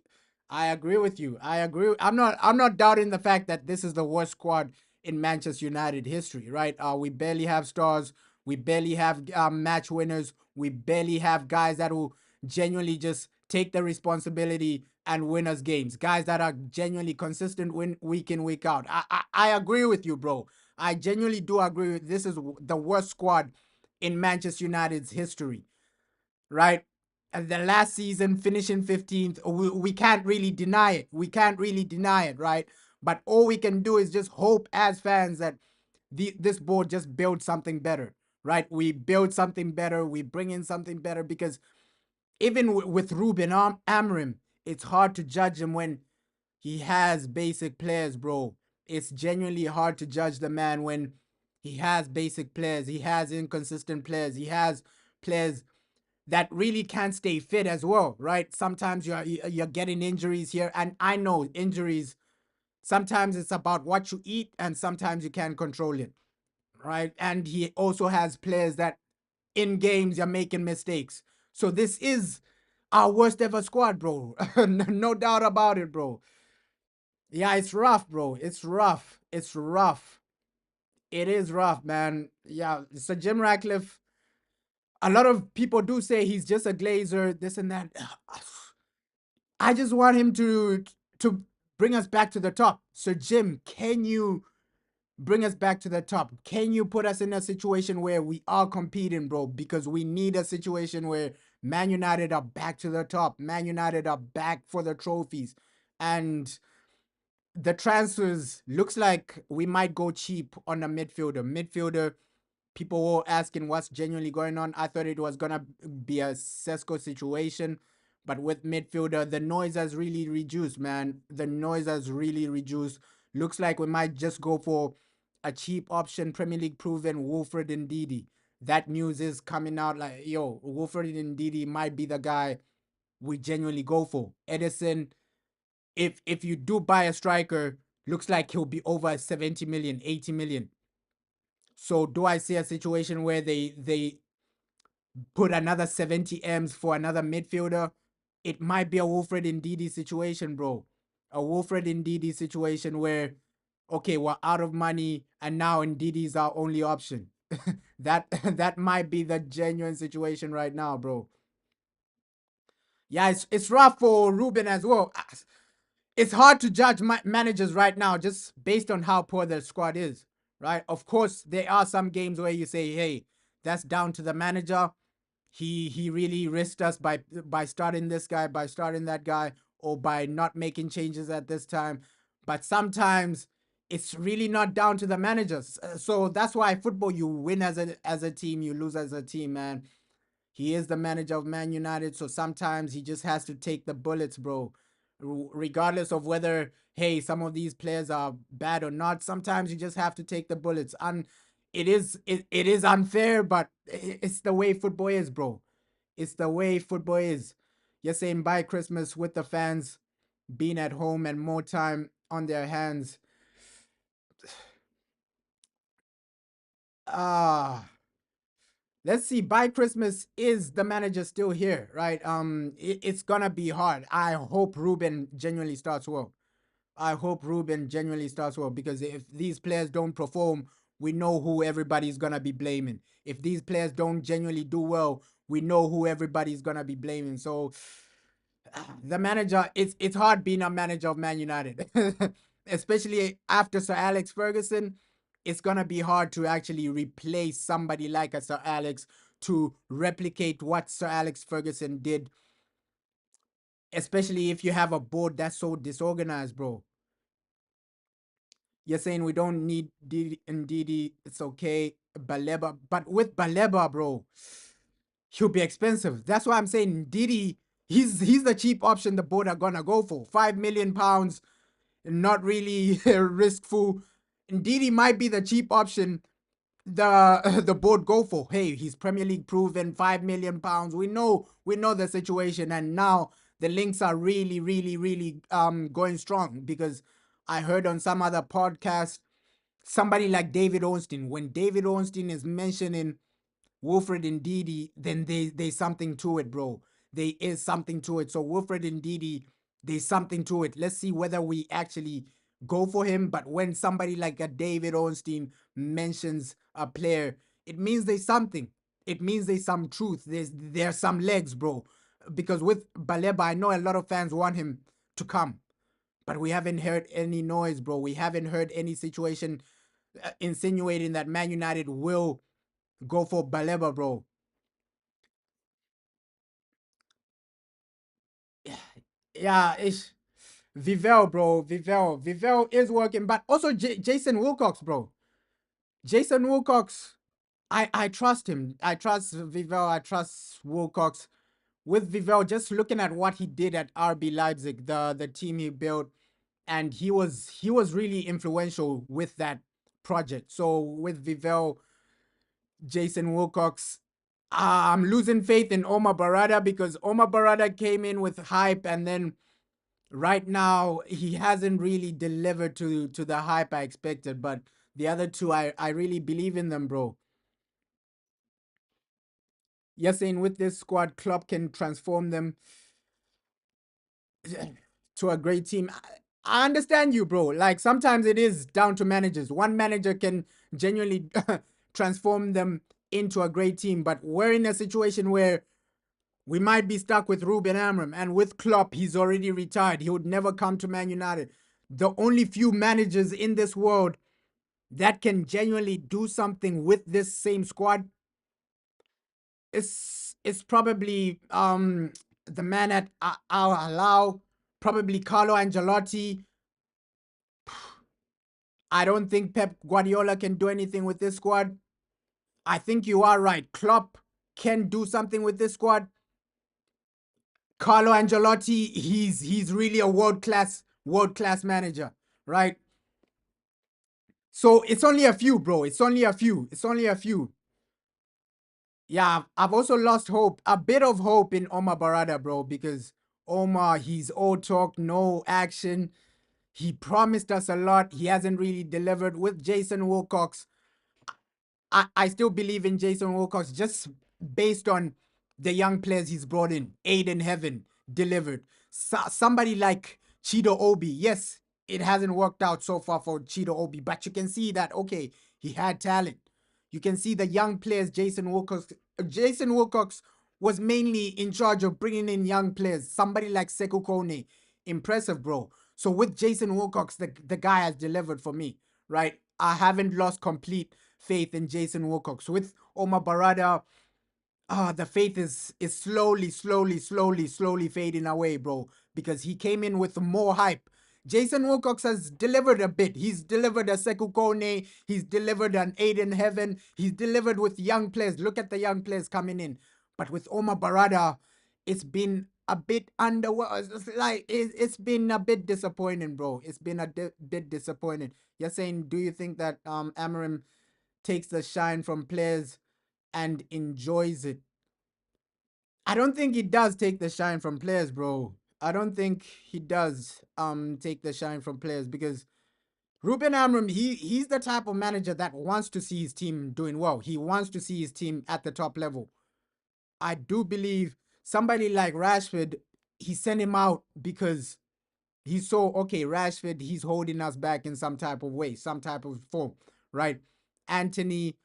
I agree with you. I agree. I'm not doubting the fact that this is the worst squad in Manchester United history, right? We barely have stars. We barely have match winners. We barely have guys that will genuinely just take the responsibility and win us games. Guys that are genuinely consistent week in, week out. I agree with you, bro. I genuinely do agree with this is the worst squad in Manchester United's history, right? And the last season, finishing 15th, we can't really deny it. We can't really deny it, right? But all we can do is just hope as fans that this board just builds something better, right? We build something better. We bring in something better because even with Ruben Amorim, it's hard to judge him when he has basic players, bro. It's genuinely hard to judge the man when he has basic players. He has inconsistent players. He has players that really can't stay fit as well, right? Sometimes you're getting injuries here, and I know injuries. Sometimes it's about what you eat, and sometimes you can't control it, right? And he also has players that in games you're making mistakes. So this is our worst ever squad, bro. No doubt about it, bro. Yeah, it's rough, bro. It's rough. It's rough. It is rough, man. Yeah, so Jim Ratcliffe, a lot of people do say he's just a glazer, this and that. I just want him to bring us back to the top. So Jim, can you bring us back to the top? Can you put us in a situation where we are competing, bro? Because we need a situation where Man United are back to the top. Man United are back for the trophies. And the transfers looks like we might go cheap on a midfielder. Midfielder, people were asking what's genuinely going on. I thought it was gonna be a Sesko situation, but with midfielder, the noise has really reduced, man. The noise has really reduced. Looks like we might just go for a cheap option, Premier League proven Wilfred Ndidi. That news is coming out like, yo, Wilfred Ndidi might be the guy we genuinely go for. Edison, if you do buy a striker, looks like he'll be over 70 million, 80 million. So do I see a situation where they put another 70 M's for another midfielder? It might be a Wilfred Ndidi situation, bro. A Wilfred Ndidi situation where, okay, we're out of money and now Ndidi is our only option. That might be the genuine situation right now, bro. Yeah, it's rough for Ruben as well. It's hard to judge managers right now just based on how poor their squad is, right? Of course, there are some games where you say, hey, that's down to the manager. He really risked us by starting this guy, by starting that guy, or by not making changes at this time. But sometimes it's really not down to the managers. So that's why football, you win as a team, you lose as a team, man. He is the manager of Man United, so sometimes he just has to take the bullets, bro. Regardless of whether, hey, some of these players are bad or not, sometimes you just have to take the bullets. And it is unfair, but it's the way football is, bro. It's the way football is. You're saying by Christmas with the fans being at home and more time on their hands. Ah, let's see. By Christmas, is the manager still here? Right. It's gonna be hard. I hope Ruben genuinely starts well. I hope Ruben genuinely starts well, because if these players don't perform, we know who everybody's gonna be blaming. If these players don't genuinely do well, we know who everybody's gonna be blaming. So the manager, it's hard being a manager of Man United, especially after Sir Alex Ferguson. It's gonna be hard to actually replace somebody like a Sir Alex, to replicate what Sir Alex Ferguson did, especially if you have a board that's so disorganized, bro. You're saying we don't need Ndidi, it's okay. Baleba, but with Baleba, bro, he'll be expensive. That's why I'm saying Ndidi, he's the cheap option the board are gonna go for. £5 million, not really riskful. Ndidi might be the cheap option the board go for. Hey, he's Premier League proven, £5 million. We know the situation, and now the links are really, really, really going strong, because I heard on some other podcast somebody like David Ornstein. When David Ornstein is mentioning Wilfred Ndidi, then there's something to it, bro. There is something to it. So Wilfred Ndidi, there's something to it. Let's see whether we actually go for him. But when somebody like a David Ornstein mentions a player, it means there's something. It means there's some truth. There's some legs, bro. Because with Baleba, I know a lot of fans want him to come, but we haven't heard any noise, bro. We haven't heard any situation insinuating that Man United will go for Baleba, bro. Yeah, it's Vivel, bro. Vivel is working, but also Jason Wilcox, bro. Jason Wilcox, I trust him. I trust Vivel. I trust Wilcox. With Vivel, just looking at what he did at RB Leipzig, the team he built, and he was really influential with that project. So with Vivel, Jason Wilcox, I'm losing faith in Omar Barada, because Omar Barada came in with hype, and then right now he hasn't really delivered to the hype I expected. But the other two, I really believe in them, bro. You're saying with this squad, Klopp can transform them to a great team. I understand you, bro. Like, sometimes it is down to managers. One manager can genuinely transform them into a great team, but we're in a situation where we might be stuck with Ruben Amorim, and with Klopp, he's already retired. He would never come to Man United. The only few managers in this world that can genuinely do something with this same squad is probably the man at Al Hilal, probably Carlo Ancelotti, I don't think Pep Guardiola can do anything with this squad. I think you are right. Klopp can do something with this squad. Carlo Ancelotti, he's really a world class manager, right? So it's only a few, bro. It's only a few. It's only a few. Yeah, I've also lost hope, a bit of hope in Omar Barada, bro, because Omar, he's all talk, no action. He promised us a lot. He hasn't really delivered with Jason Wilcox. I still believe in Jason Wilcox just based on the young players he's brought in. Aiden Heaven delivered. Somebody like Chido Obi. Yes, it hasn't worked out so far for Chido Obi, but you can see that, okay, he had talent. You can see the young players, Jason Wilcox. Jason Wilcox was mainly in charge of bringing in young players. Somebody like Sekou Kone. Impressive, bro. So with Jason Wilcox, the guy has delivered for me, right? I haven't lost complete faith in Jason Wilcox. With Omar Barada, the faith is slowly fading away, bro. Because he came in with more hype. Jason Wilcox has delivered a bit. He's delivered a Sekou Kone. He's delivered an Aiden Heaven. He's delivered with young players. Look at the young players coming in. But with Omar Barada, it's been a bit it's been a bit disappointing, bro. It's been a bit disappointing. You're saying, do you think that Amarim takes the shine from players and enjoys it? I don't think he does take the shine from players, bro. I don't think he does take the shine from players because Ruben Amram, he's the type of manager that wants to see his team doing well. He wants to see his team at the top level. I do believe somebody like Rashford, he sent him out because he saw, okay, Rashford, he's holding us back in some type of way, some type of form, right? Anthony,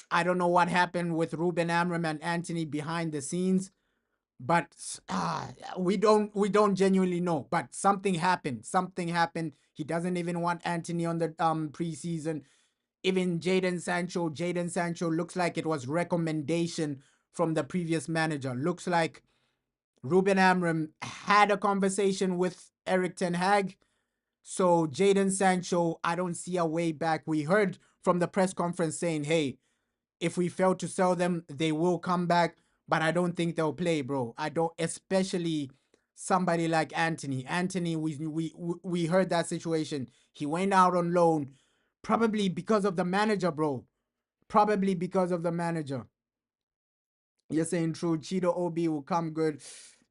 I don't know what happened with Ruben Amram and Anthony behind the scenes, but we don't genuinely know. But something happened. Something happened. He doesn't even want Anthony on the preseason. Even Jaden Sancho looks like it was recommendation from the previous manager. Looks like Ruben Amram had a conversation with Eric Ten Hag. So Jaden Sancho, I don't see a way back. We heard from the press conference saying, hey, if we fail to sell them, they will come back, but I don't think they'll play, bro. I don't, especially somebody like Anthony. Anthony, we heard that situation. He went out on loan, probably because of the manager, bro. Probably because of the manager. You're saying true. Chido Obi will come good.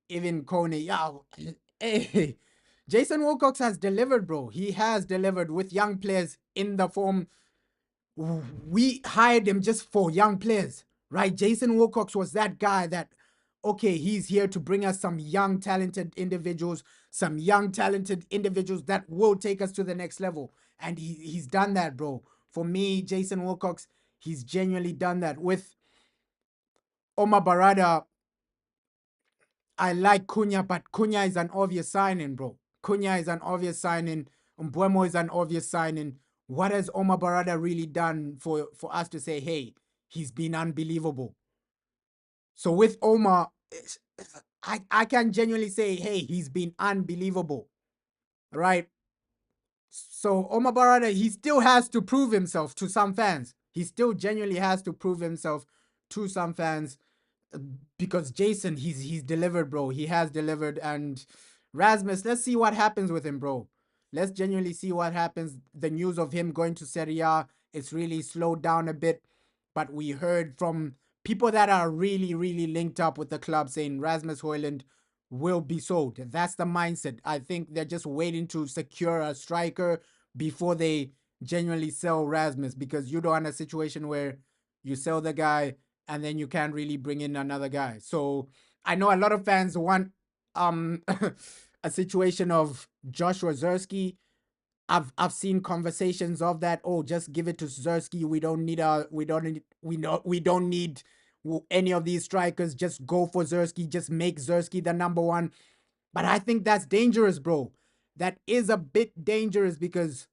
Even Kone, yeah. Hey, Jason Wilcox has delivered, bro. He has delivered with young players in the form. We hired him just for young players, right? Jason Wilcox was that guy that, okay, he's here to bring us some young, talented individuals, that will take us to the next level. And he's done that, bro. For me, Jason Wilcox, he's genuinely done that. With Omar Barada, I like Cunha, but Cunha is an obvious signing, bro. Cunha is an obvious signing. Mbuemo is an obvious signing. What has Omar Barada really done for us to say, hey, he's been unbelievable? So with Omar, I can genuinely say, hey, he's been unbelievable, right? So Omar Barada, he still has to prove himself to some fans. He still genuinely has to prove himself to some fans because Jason, he's delivered, bro. He has delivered. And Rasmus, let's see what happens with him, bro. Let's genuinely see what happens. The news of him going to Serie A, it's really slowed down a bit. But we heard from people that are really, really linked up with the club saying Rasmus Højlund will be sold. That's the mindset. I think they're just waiting to secure a striker before they genuinely sell Rasmus, because you don't want a situation where you sell the guy and then you can't really bring in another guy. So I know a lot of fans want a situation of Joshua Zerski. I've seen conversations of that. Oh, just give it to Zerski. We don't need any of these strikers. Just go for Zerski. Just make Zerski the number one. But I think that's dangerous, bro. That is a bit dangerous because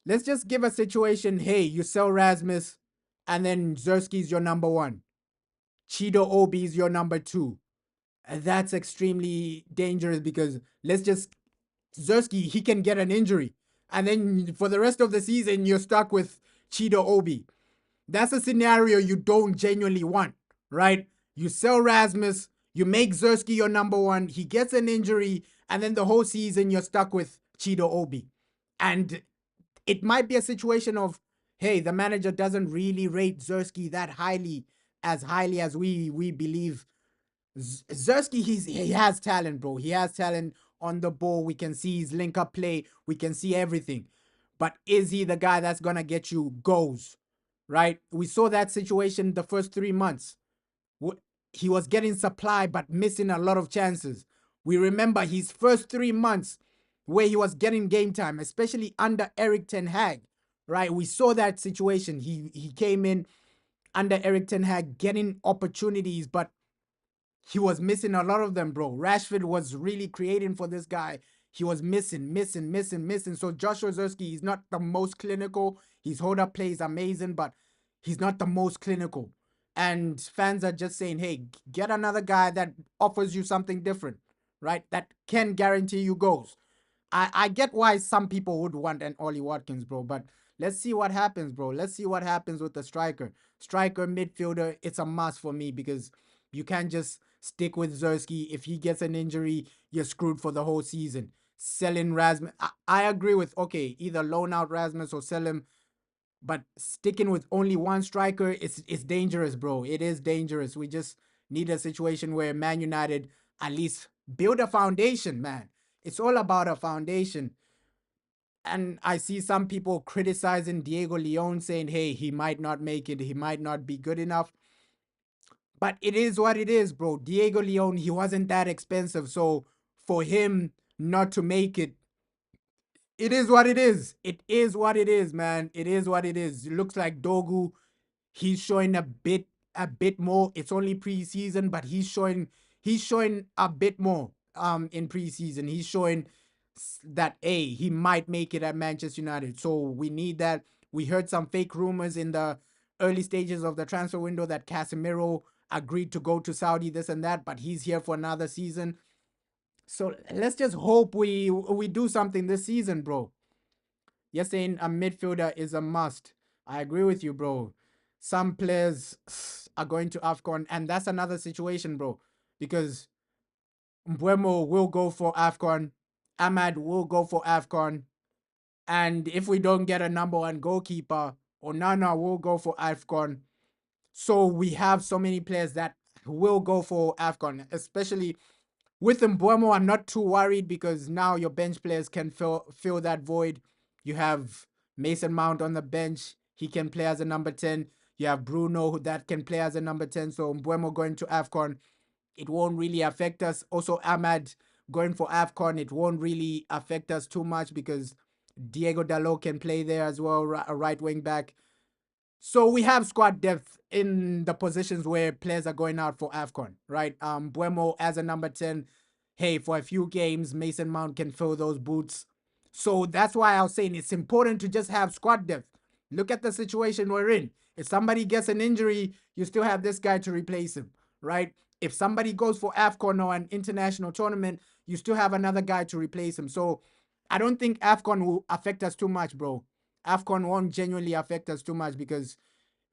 let's just give a situation. Hey, you sell Rasmus, and then Zerski's your number one. Chido Obi's your number two. And that's extremely dangerous because let's just Zerski, he can get an injury. and then for the rest of the season you're stuck with Chido Obi. That's a scenario you don't genuinely want, right? You sell Rasmus, you make Zersky your number one, he gets an injury, and then the whole season you're stuck with Chido Obi. And it might be a situation of, hey, the manager doesn't really rate Zersky that highly as we believe. Zersky, he has talent, bro. He has talent on the ball. We can see his link up play. We can see everything. But is he the guy that's gonna get you goals? Right? We saw that situation the first 3 months. He was getting supply but missing a lot of chances. We remember his first 3 months where he was getting game time, especially under Eric Ten Hag. Right? We saw that situation. He came in under Eric Ten Hag getting opportunities, but he was missing a lot of them, bro. Rashford was really creating for this guy. He was missing. So Joshua Zerski, he's not the most clinical. His hold up play is amazing, but he's not the most clinical. And fans are just saying, hey, get another guy that offers you something different, right? That can guarantee you goals. I get why some people would want an Ollie Watkins, bro, but let's see what happens, bro. Let's see what happens with the striker. Striker, midfielder, it's a must for me because you can't just stick with Zersky. If he gets an injury, you're screwed for the whole season. Selling Rasmus, I agree with, okay, either loan out Rasmus or sell him, but sticking with only one striker, it's dangerous, bro. It is dangerous. We just need a situation where Man United at least build a foundation, man. It's all about a foundation. And I see some people criticizing Diego Leon, saying, hey, he might not make it. He might not be good enough. But it is what it is, bro. Diego Leon, he wasn't that expensive. So for him not to make it, it is what it is. It is what it is, man. It is what it is. It looks like Dogu, he's showing a bit more. It's only preseason, but he's showing a bit more in preseason. He's showing that he might make it at Manchester United. So we need that. We heard some fake rumors in the early stages of the transfer window that Casemiro agreed to go to Saudi, this and that, but he's here for another season. So let's just hope we do something this season, bro. You're saying a midfielder is a must. I agree with you, bro. Some players are going to AFCON, and that's another situation, bro. Because Mbuemo will go for AFCON, Ahmad will go for AFCON, and if we don't get a number one goalkeeper, Onana will go for AFCON. So we have so many players that will go for AFCON, especially with Mbuemo. I'm not too worried because now your bench players can fill that void. You have Mason Mount on the bench. He can play as a number 10. You have Bruno that can play as a number 10. So Mbuemo going to AFCON, it won't really affect us. Also, Ahmad going for AFCON, it won't really affect us too much because Diego Dalot can play there as well, a right wing back. So we have squad depth in the positions where players are going out for AFCON, right? Buemo as a number 10. Hey, for a few games, Mason Mount can fill those boots. So that's why I was saying it's important to just have squad depth. Look at the situation we're in. If somebody gets an injury, you still have this guy to replace him, right? If somebody goes for AFCON or an international tournament, you still have another guy to replace him. So I don't think AFCON will affect us too much, bro. AFCON won't genuinely affect us too much because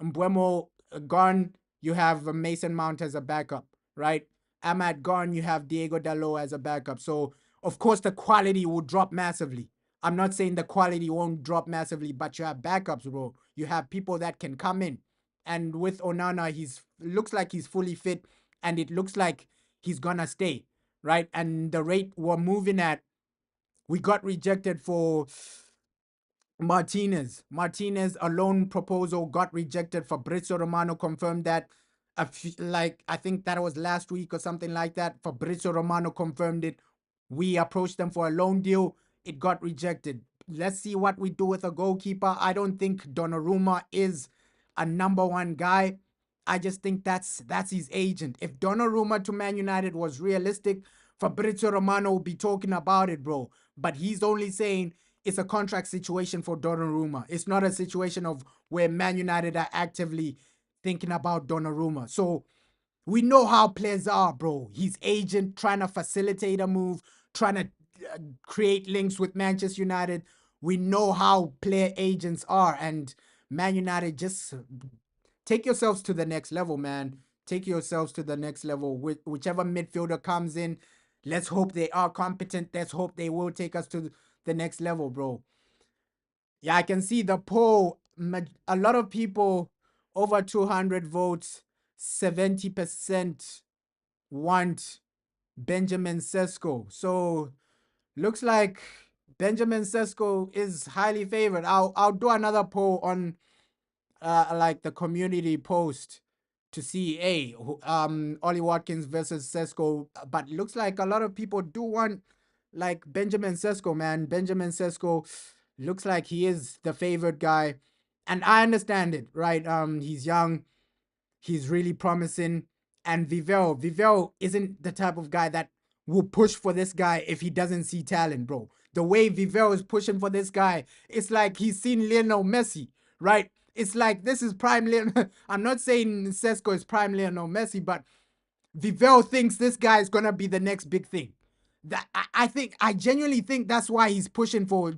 Mbuemo gone, you have Mason Mount as a backup, right? Ahmad gone, you have Diego Dalot as a backup. So, of course, the quality will drop massively. I'm not saying the quality won't drop massively, but you have backups, bro. You have people that can come in. And with Onana, he's looks like he's fully fit, and it looks like he's gonna stay, right? And the rate we're moving at, we got rejected for Martinez, a loan proposal got rejected. Fabrizio Romano confirmed that. I think that was last week or something like that. Fabrizio Romano confirmed it. We approached them for a loan deal. It got rejected. Let's see what we do with a goalkeeper. I don't think Donnarumma is a number one guy. I just think that's his agent. If Donnarumma to Man United was realistic, Fabrizio Romano would be talking about it, bro. But he's only saying it's a contract situation for Donnarumma. It's not a situation of where Man United are actively thinking about Donnarumma. So we know how players are, bro. His agent trying to facilitate a move, trying to create links with Manchester United. We know how player agents are, and Man United, just take yourselves to the next level, man. Take yourselves to the next level. Whichever midfielder comes in, let's hope they are competent. Let's hope they will take us to the next level, bro. Yeah, I can see the poll. A lot of people, over 200 votes, 70% want Benjamin Sesko. So looks like Benjamin Sesko is highly favored. I'll do another poll on like the community post to see Ollie Watkins versus Sesko. But looks like a lot of people do want like Benjamin Sesko, man. Benjamin Sesko looks like he is the favorite guy. And I understand it, right? He's young, he's really promising. And Vivell isn't the type of guy that will push for this guy if he doesn't see talent, bro. The way Vivell is pushing for this guy, it's like he's seen Lionel Messi, right? It's like this is prime Lionel. I'm not saying Sesko is prime Lionel Messi, but Vivell thinks this guy is gonna be the next big thing. That I genuinely think that's why he's pushing for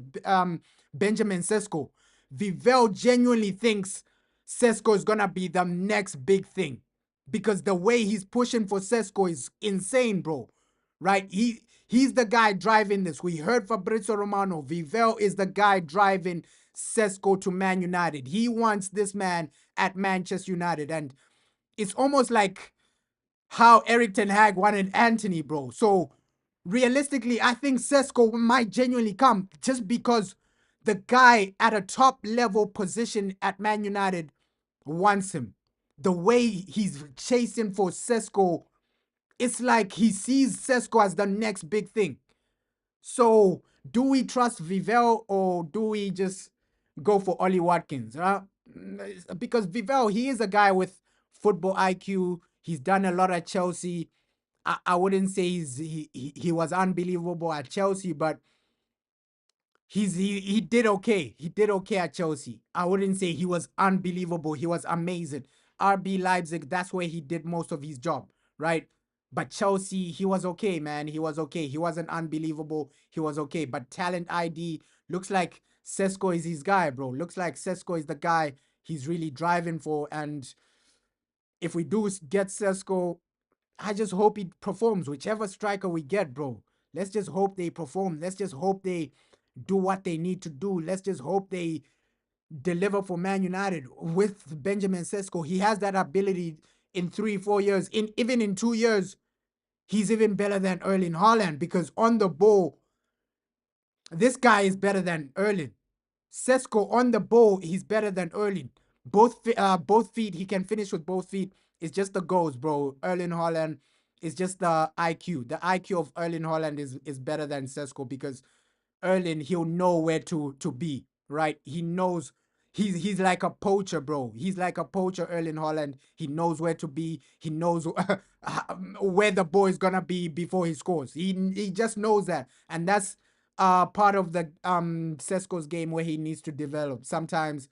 Benjamin Sesko. Vivell genuinely thinks Sesko is gonna be the next big thing because the way he's pushing for Sesko is insane, bro. Right? He's the guy driving this. We heard Fabrizio Romano. Vivell is the guy driving Sesko to Man United. He wants this man at Manchester United, and it's almost like how Eric Ten Hag wanted Anthony, bro. So realistically, I think Sesko might genuinely come just because the guy at a top level position at Man United wants him. The way he's chasing for Sesko, it's like he sees Sesko as the next big thing. So do we trust Vivell or do we just go for Ollie Watkins? Because Vivell, he is a guy with football IQ. He's done a lot at Chelsea. I wouldn't say he was unbelievable at Chelsea, but he did okay. He did okay at Chelsea. I wouldn't say he was unbelievable. He was amazing. RB Leipzig, that's where he did most of his job, right? But Chelsea, he was okay, man. He was okay. He wasn't unbelievable. He was okay. But talent ID looks like Sesko is his guy, bro. Looks like Sesko is the guy he's really driving for. And if we do get Sesko, I just hope he performs. Whichever striker we get, bro. Let's just hope they perform. Let's just hope they do what they need to do. Let's just hope they deliver for Man United with Benjamin Sesko. He has that ability in 3-4 years. Even in 2 years, he's even better than Erling Haaland because on the ball, this guy is better than Erling. Sesko on the ball, he's better than Erling. Both feet, he can finish with both feet. It's just the goals, bro. Erling Haaland is just the IQ. The IQ of Erling Haaland is better than Sesko because Erling, he'll know where to be, right? He knows he's like a poacher, bro. He's like a poacher, Erling Haaland. He knows where to be. He knows where the ball is gonna be before he scores. He just knows that, and that's part of the Sesko's game where he needs to develop. Sometimes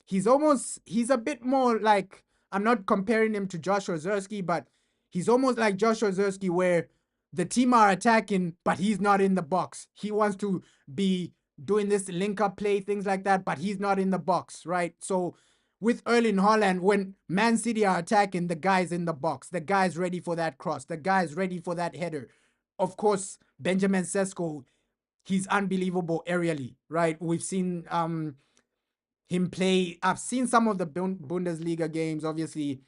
he's a bit more like, I'm not comparing him to Joshua Zerski, but he's almost like Joshua Zerski where the team are attacking, but he's not in the box. He wants to be doing this link up play, things like that, but he's not in the box, right? So with Erling Haaland, when Man City are attacking, the guy's in the box. The guy's ready for that cross. The guy's ready for that header. Of course, Benjamin Sesko, he's unbelievable aerially, right? We've seen him play. I've seen some of the Bundesliga games, obviously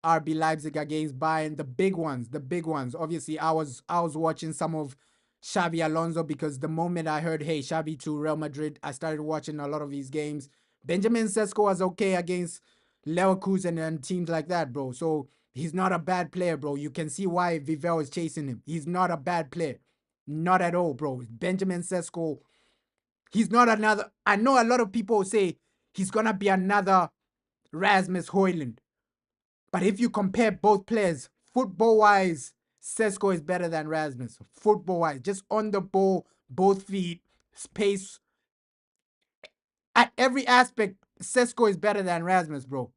RB Leipzig against Bayern, the big ones, the big ones. Obviously, I was watching some of Xavi Alonso because the moment I heard, hey, Xavi to Real Madrid, I started watching a lot of his games. Benjamin Sesko was okay against Leverkusen and teams like that, bro. So he's not a bad player, bro. You can see why Vivell is chasing him. He's not a bad player. Not at all, bro. Benjamin Sesko, he's not another. I know a lot of people say he's gonna be another Rasmus Højlund. But if you compare both players, football wise, Sesko is better than Rasmus. Football wise, just on the ball, both feet, space, at every aspect, Sesko is better than Rasmus, bro.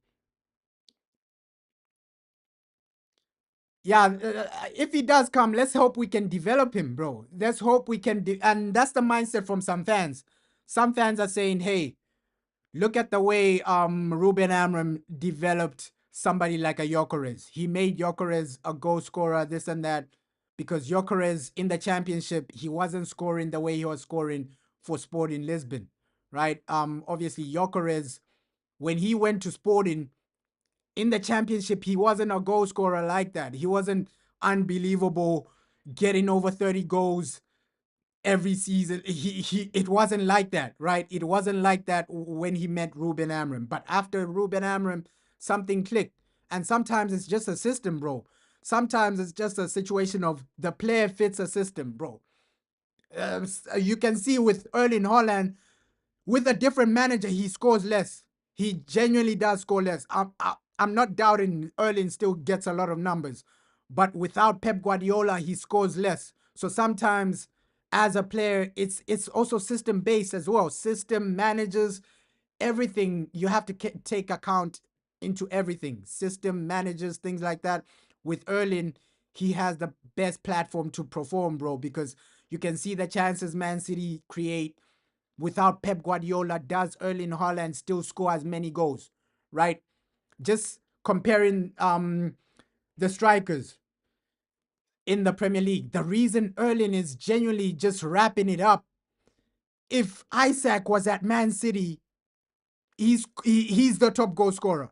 Yeah, if he does come, let's hope we can develop him, bro. Let's hope we can, and that's the mindset from some fans. some fans are saying, hey, look at the way Ruben Amram developed somebody like a Gyökeres. He made Gyökeres a goal scorer, this and that, because Gyökeres in the championship, he wasn't scoring the way he was scoring for Sporting Lisbon, right? Obviously Gyökeres, when he went to Sporting in the championship, he wasn't a goal scorer like that. He wasn't unbelievable, getting over 30 goals every season. It wasn't like that, right? It wasn't like that when he met Ruben Amram. But after Ruben Amram, something clicked. And sometimes it's just a system, bro. Sometimes it's just a situation of the player fits a system, bro. You can see with Erling Haaland, with a different manager, he scores less. He genuinely does score less. I'm not doubting Erling still gets a lot of numbers, but without Pep Guardiola, he scores less. So sometimes, as a player, it's also system based as well. System managers, everything you have to take account into everything. System managers, things like that. With Erling, he has the best platform to perform, bro, because you can see the chances Man City create without Pep Guardiola. Does Erling Haaland still score as many goals, right? Just comparing the strikers in the Premier League, the reason Erling is genuinely just wrapping it up, if Isaac was at Man City, he's the top goal scorer.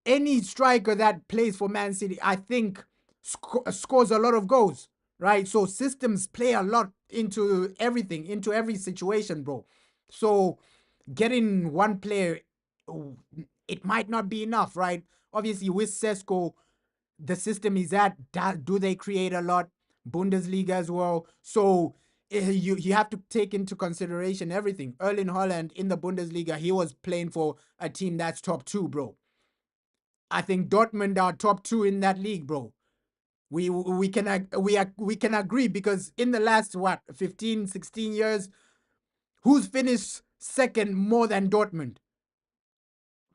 Any striker that plays for Man City, I think, scores a lot of goals, right? So systems play a lot into everything, into every situation, bro. So getting one player, it might not be enough, right? Obviously, with Sesko, the system is at, do they create a lot? Bundesliga as well. So you have to take into consideration everything. Erling Haaland in the Bundesliga, he was playing for a team that's top two, bro. I think Dortmund are top two in that league, bro. We can agree, because in the last 15, 16 years, who's finished second more than Dortmund?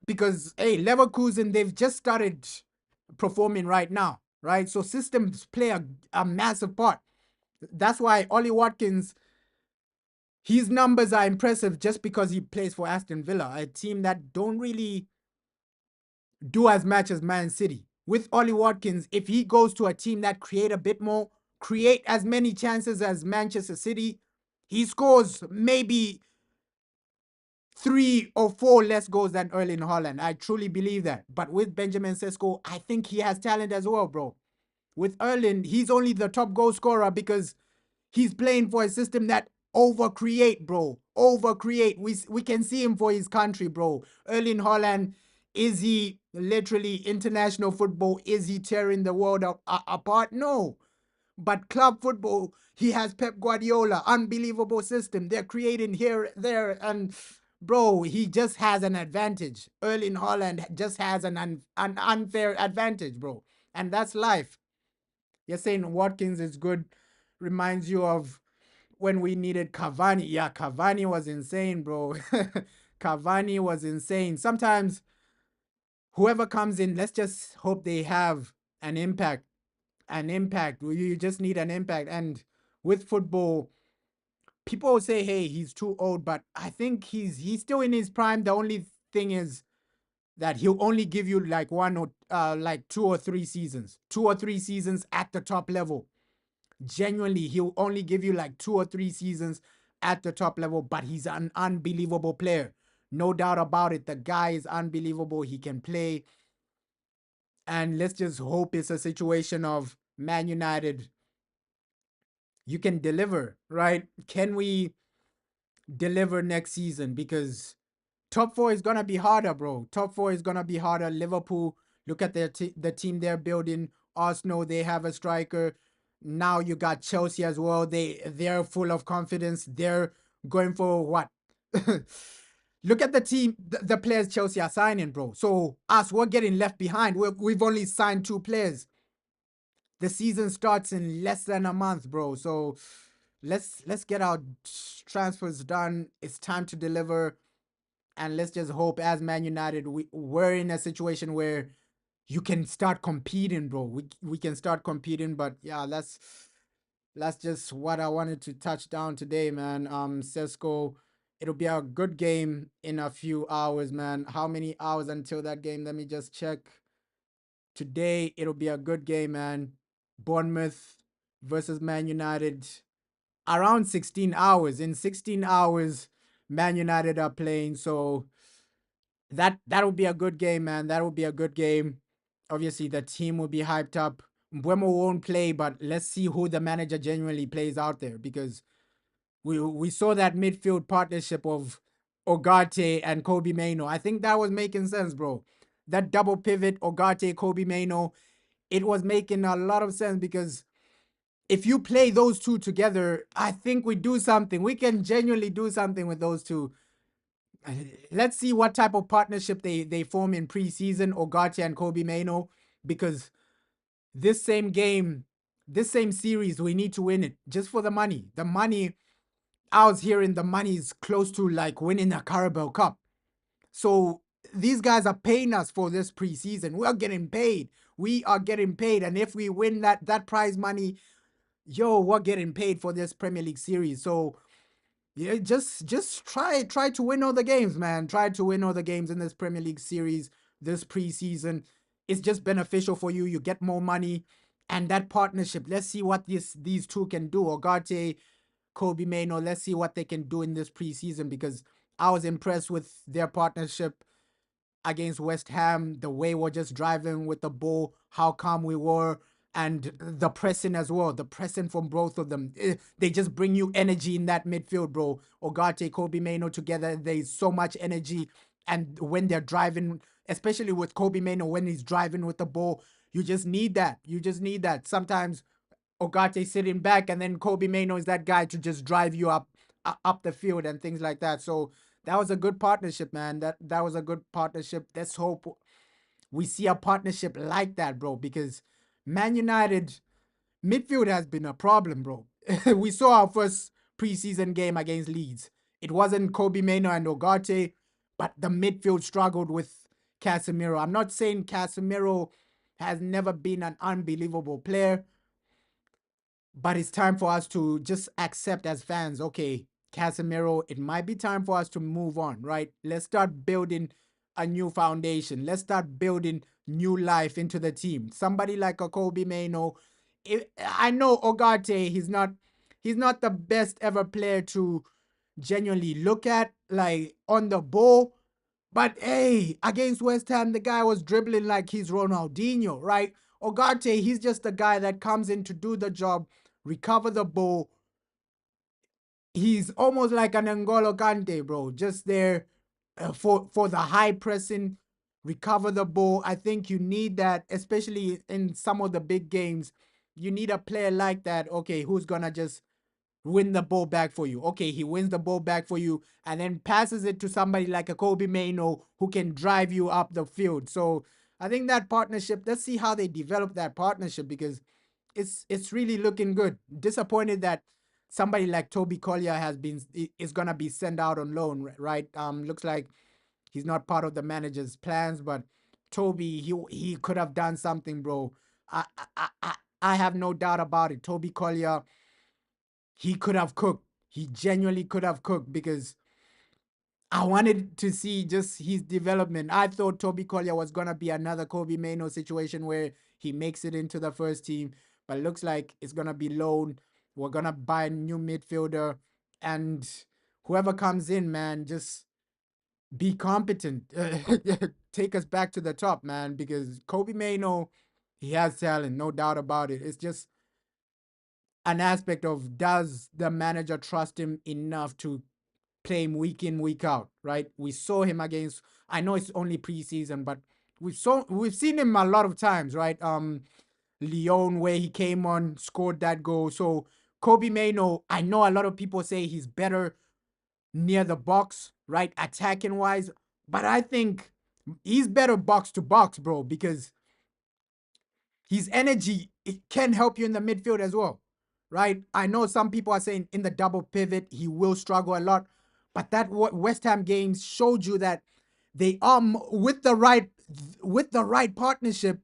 Because hey, Leverkusen, they've just started performing right now, right? So systems play a massive part. That's why Ollie Watkins, his numbers are impressive just because he plays for Aston Villa, a team that don't really do as much as Man City. With Ollie Watkins, if he goes to a team that create a bit more, create as many chances as Manchester City, he scores maybe 3 or 4 less goals than Erling Haaland. I truly believe that. But with Benjamin Sesko, I think he has talent as well, bro. With Erling, he's only the top goal scorer because he's playing for a system that overcreate, bro. Overcreate. We can see him for his country, bro. Erling Haaland, is he literally international football? Is he tearing the world apart? No. But club football, he has Pep Guardiola, unbelievable system. They're creating here, there, and bro, he just has an advantage. Erling Haaland just has an unfair advantage, bro. And that's life. You're saying Watkins is good, reminds you of when we needed Cavani. Yeah, Cavani was insane, bro. Cavani was insane. Sometimes whoever comes in, let's just hope they have an impact. An impact. You just need an impact. And with football, people say, "Hey, he's too old," but I think he's still in his prime. The only thing is that he'll only give you like like 2 or 3 seasons, 2 or 3 seasons at the top level. Genuinely, he'll only give you like 2 or 3 seasons at the top level, but he's an unbelievable player. No doubt about it. The guy is unbelievable. He can play. And let's just hope it's a situation of Man United. You can deliver, right? Can we deliver next season? Because top four is gonna be harder, bro. Top four is gonna be harder. Liverpool, look at the team they're building. Arsenal, they have a striker. Now you got Chelsea as well. They're full of confidence. They're going for what? Look at the team, the players Chelsea are signing, bro. So us, we're getting left behind. We've only signed 2 players. The season starts in less than a month, bro. So let's get our transfers done. It's time to deliver. And let's just hope, as Man United, we're in a situation where you can start competing, bro. We can start competing. But yeah, that's just what I wanted to touch down today, man. Sesko, It'll be a good game in a few hours, man. How many hours until that game? Let me just check. Today, it'll be a good game, man. Bournemouth versus Man United. Around 16 hours. In 16 hours, Man United are playing. So that'll be a good game, man. That'll be a good game. Obviously, the team will be hyped up. Mbeumo won't play, but let's see who the manager genuinely plays out there, because we saw that midfield partnership of Ogate and Kobe Maino. I think that was making sense, bro. That double pivot, Ogate, Kobe Maino, it was making a lot of sense, because if you play those two together, I think we do something. We can genuinely do something with those two. Let's see what type of partnership they form in preseason, Ogate and Kobe Maino, because this same game, this same series, we need to win it just for the money. The money, I was hearing the money is close to like winning a Carabao Cup. So these guys are paying us for this preseason. We are getting paid. We are getting paid. And if we win that prize money, yo, we're getting paid for this Premier League series. So yeah, just try to win all the games, man. Try to win all the games in this Premier League series, this preseason. It's just beneficial for you. You get more money, and that partnership. Let's see what these two can do. Ogate, Kobe Maino. Let's see what they can do in this preseason, because I was impressed with their partnership against West Ham, the way we're just driving with the ball, how calm we were, and the pressing as well. The pressing from both of them. They just bring you energy in that midfield, bro. Ogate, Kobe Maino together, there's so much energy. And when they're driving, especially with Kobe Maino, when he's driving with the ball, you just need that. You just need that. Sometimes Ogate sitting back, and then Kobe Maino is that guy to just drive you up the field and things like that. So that was a good partnership, man. That was a good partnership. Let's hope we see a partnership like that, bro, because Man United midfield has been a problem, bro. We saw our first preseason game against Leeds. It wasn't Kobe Maino and Ogate, but the midfield struggled with Casemiro. I'm not saying Casemiro has never been an unbelievable player, but it's time for us to just accept as fans, okay, Casemiro, it might be time for us to move on, right? Let's start building a new foundation. Let's start building new life into the team. Somebody like a Kobe Maino. I know Ogate, he's not the best ever player to genuinely look at, like on the ball. But hey, against West Ham, the guy was dribbling like he's Ronaldinho, right? Ogate, he's just the guy that comes in to do the job, recover the ball. He's almost like an N'Golo Kante, bro. Just there for the high pressing, recover the ball. I think you need that, especially in some of the big games. You need a player like that. Okay, who's gonna just win the ball back for you? Okay, he wins the ball back for you and then passes it to somebody like a Kobe Maino who can drive you up the field. So I think that partnership, let's see how they develop that partnership, because it's really looking good. Disappointed that somebody like Toby Collier is gonna be sent out on loan, right? Looks like he's not part of the manager's plans, but Toby, he could have done something, bro. I have no doubt about it. Toby Collier, he could have cooked. He genuinely could have cooked, because I wanted to see just his development. I thought Toby Collier was gonna be another Kobe Maino situation where he makes it into the first team, but it looks like it's gonna be loan. We're gonna buy a new midfielder, and whoever comes in, man, just be competent. Take us back to the top, man, because Kobe Maino, he has talent, no doubt about it. It's just an aspect of, does the manager trust him enough to play him week in, week out, right? We saw him against, I know it's only preseason, but we've seen him a lot of times, right? Lyon, where he came on, scored that goal. So Kobe Maino, I know a lot of people say he's better near the box, right? Attacking wise, but I think he's better box to box, bro, because his energy, it can help you in the midfield as well, right? I know some people are saying in the double pivot he will struggle a lot, but that what West Ham games showed you that they are with the right partnership.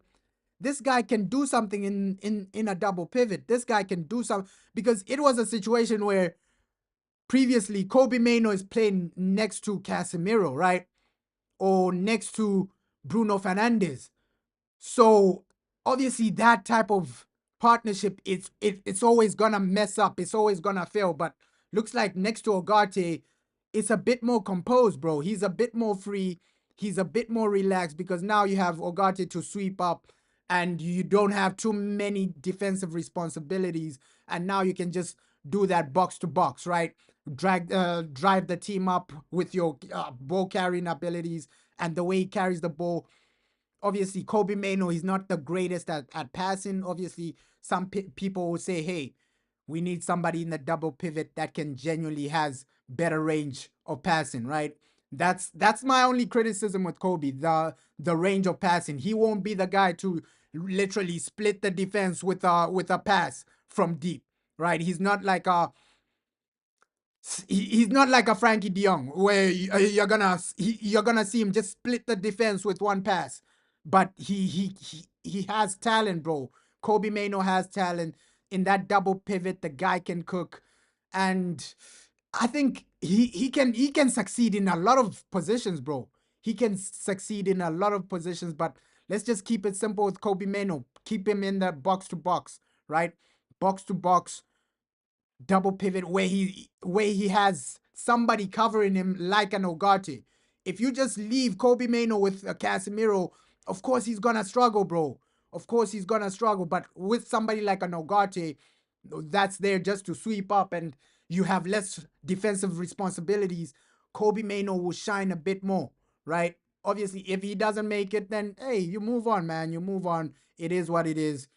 This guy can do something in a double pivot. This guy can do something, because it was a situation where previously Kobe Mano is playing next to Casemiro, right? Or next to Bruno Fernandes. So obviously that type of partnership, it's always gonna mess up. It's always gonna fail. But looks like next to Ogate, it's a bit more composed, bro. He's a bit more free. He's a bit more relaxed because now you have Ogate to sweep up and you don't have too many defensive responsibilities. And now you can just do that box to box, right? Drive the team up with your ball carrying abilities and the way he carries the ball. Obviously, Kobe Mano, he's not the greatest at passing. Obviously, some people will say, hey, we need somebody in the double pivot that can genuinely has better range of passing, right? That's my only criticism with Kobe, the range of passing. He won't be the guy to literally split the defense with a pass from deep, right? He's not like a Frankie De Jong where you're gonna see him just split the defense with one pass. But he has talent, bro. Kobe Mano has talent in that double pivot. The guy can cook, and I think he can succeed in a lot of positions, bro. He can succeed in a lot of positions, but let's just keep it simple with Kobe Mano. Keep him in the box to box, right? Box to box double pivot where he has somebody covering him like an Ogate. If you just leave Kobe Mano with a Casemiro, of course he's gonna struggle, bro. Of course he's gonna struggle. But with somebody like an Ogate, that's there just to sweep up and you have less defensive responsibilities, Kobe Mano will shine a bit more, right? Obviously, if he doesn't make it, then hey, you move on, man. You move on. It is what it is.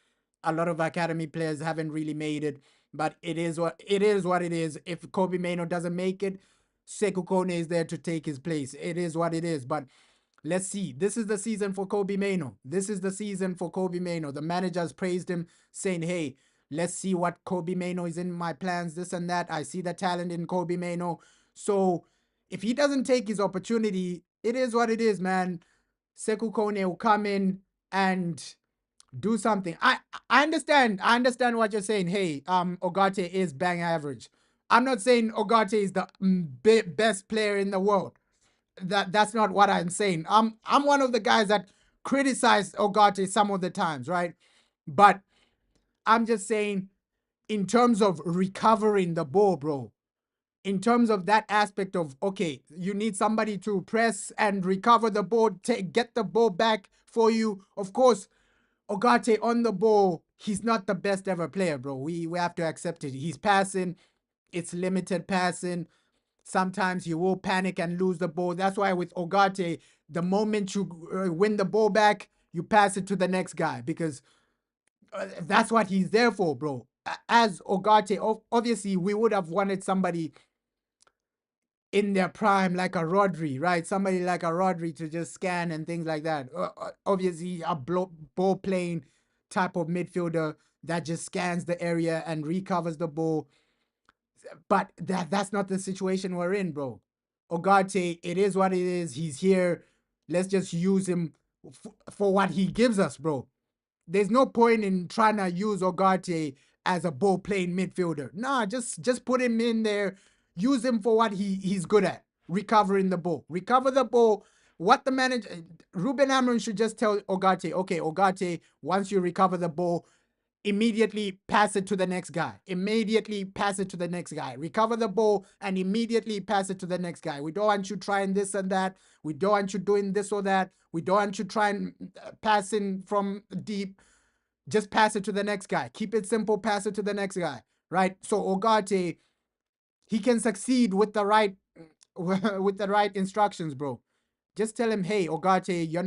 A lot of academy players haven't really made it, but it is what it is. If Kobe Mano doesn't make it, Sekou Kone is there to take his place. It is what it is. But let's see. This is the season for Kobe Mano. This is the season for Kobe Mano. The manager has praised him, saying, hey, let's see what Kobe Mano is in my plans, this and that. I see the talent in Kobe Mano. So if he doesn't take his opportunity, it is what it is, man. Sekou Kone will come in and do something. I understand what you're saying. Hey, Ogate is bang average. I'm not saying Ogate is the best player in the world. That's not what I'm saying. I'm one of the guys that criticize Ogate some of the times, right? But I'm just saying in terms of recovering the ball, bro. In terms of that aspect of okay, you need somebody to press and recover the ball, get the ball back for you. Of course, Ogate on the ball, he's not the best ever player, bro. We have to accept it. He's passing, it's limited passing. Sometimes you will panic and lose the ball. That's why with Ogate, the moment you win the ball back, you pass it to the next guy because that's what he's there for, bro. As Ogate, obviously, we would have wanted somebody in their prime, like a Rodri, right? Somebody like a Rodri to just scan and things like that. Obviously, a ball playing type of midfielder that just scans the area and recovers the ball. But that's not the situation we're in, bro. Ogate, it is what it is. He's here. Let's just use him for what he gives us, bro. There's no point in trying to use Ogate as a ball playing midfielder. Nah, just put him in there. Use him for what he's good at, recovering the ball. Recover the ball. What the manager, Ruben Amorim should just tell Ogate, okay, Ogate, once you recover the ball, immediately pass it to the next guy. Immediately pass it to the next guy. Recover the ball and immediately pass it to the next guy. We don't want you trying this and that. We don't want you doing this or that. We don't want you trying passing from deep. Just pass it to the next guy. Keep it simple. Pass it to the next guy. Right. So Ogate, he can succeed with the right with the right instructions, bro. Just tell him, hey, Ogate, you're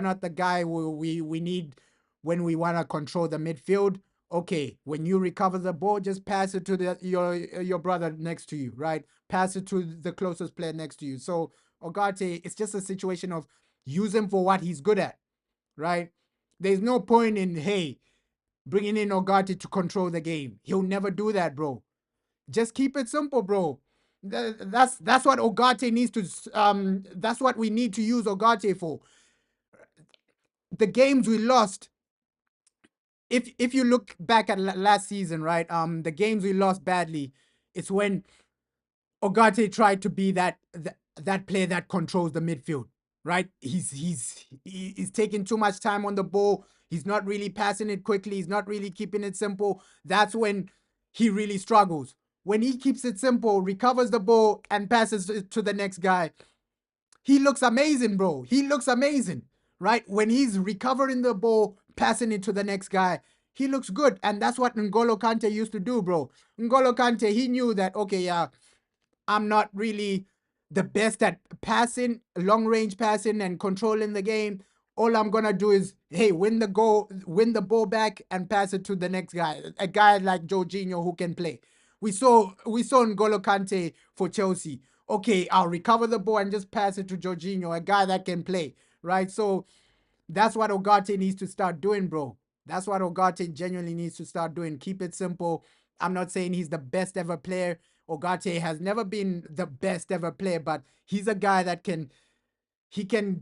not the guy we need when we want to control the midfield. Okay, when you recover the ball, just pass it to your brother next to you, right? Pass it to the closest player next to you. So Ogate, it's just a situation of use him for what he's good at, right? There's no point in hey bringing in Ogate to control the game. He'll never do that, bro. Just keep it simple, bro. That's what Ogate needs to. That's what we need to use Ogate for. The games we lost. If you look back at last season, right? The games we lost badly. It's when Ugarte tried to be that player that controls the midfield, right? He's taking too much time on the ball. He's not really passing it quickly. He's not really keeping it simple. That's when he really struggles. When he keeps it simple, recovers the ball and passes it to the next guy, he looks amazing, bro. He looks amazing, right? When he's recovering the ball, passing it to the next guy, he looks good. And that's what N'Golo Kante used to do, bro. N'Golo Kante, he knew that, okay, yeah, I'm not really the best at passing, long range passing, and controlling the game. All I'm gonna do is, hey, win the goal, win the ball back, and pass it to the next guy, a guy like Jorginho who can play. We saw N'Golo Kante for Chelsea. Okay, I'll recover the ball and just pass it to Jorginho, a guy that can play, right? So that's what Ugarte needs to start doing, bro. That's what Ugarte genuinely needs to start doing. Keep it simple. I'm not saying he's the best ever player. Ugarte has never been the best ever player, but he's a guy that can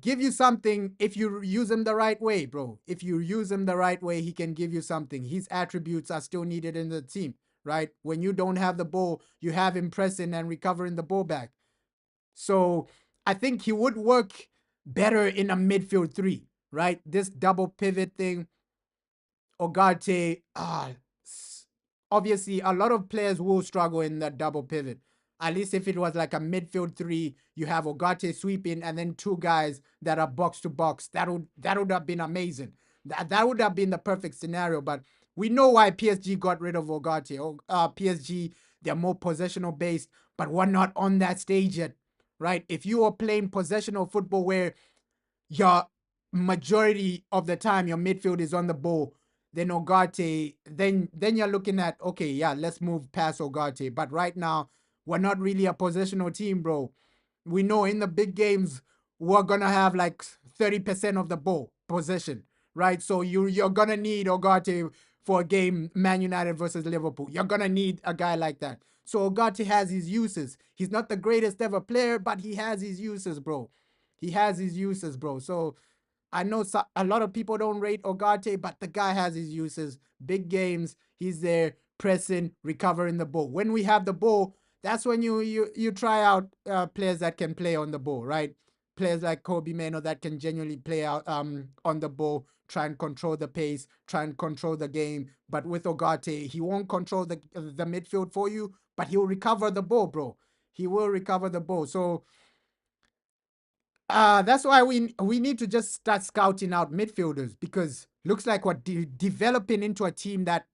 give you something if you use him the right way, bro. If you use him the right way, he can give you something. His attributes are still needed in the team, right? When you don't have the ball, you have him pressing and recovering the ball back. So I think he would work better in a midfield three, right? This double pivot thing, Ugarte, obviously a lot of players will struggle in that double pivot. At least if it was like a midfield three, you have Ugarte sweeping and then two guys that are box to box. That would have been amazing. That would have been the perfect scenario. But we know why PSG got rid of Ugarte. PSG, they're more possessional based, but we're not on that stage yet, right? If you are playing possessional football where your majority of the time your midfield is on the ball, then Ugarte, then you're looking at, okay, yeah, let's move past Ugarte. But right now, we're not really a positional team, bro. We know in the big games we're gonna have like 30% of the ball possession, right? So you're gonna need Ugarte for a game, Man United versus Liverpool. You're gonna need a guy like that. So Ugarte has his uses. He's not the greatest ever player, but he has his uses, bro. He has his uses, bro. So I know a lot of people don't rate Ugarte, but the guy has his uses. Big games, he's there pressing, recovering the ball. When we have the ball, that's when you try out players that can play on the ball, right? Players like Kobe Mano that can genuinely play out on the ball, try and control the pace, try and control the game. But with Ugarte, he won't control the midfield for you, but he'll recover the ball, bro. He will recover the ball. So that's why we need to just start scouting out midfielders, because looks like we're developing into a team that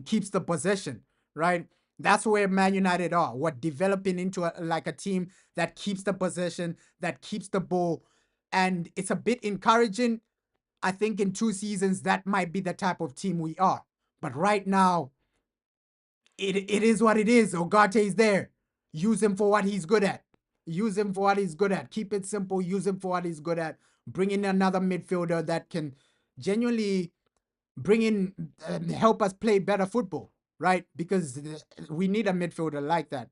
keeps the possession, right? That's where Man United are. We're developing into like a team that keeps the possession, that keeps the ball, and it's a bit encouraging. I think in 2 seasons that might be the type of team we are. But right now, it is what it is. Ugarte is there. Use him for what he's good at. Use him for what he's good at. Keep it simple. Use him for what he's good at. Bring in another midfielder that can genuinely bring in help us play better football, right? Because we need a midfielder like that,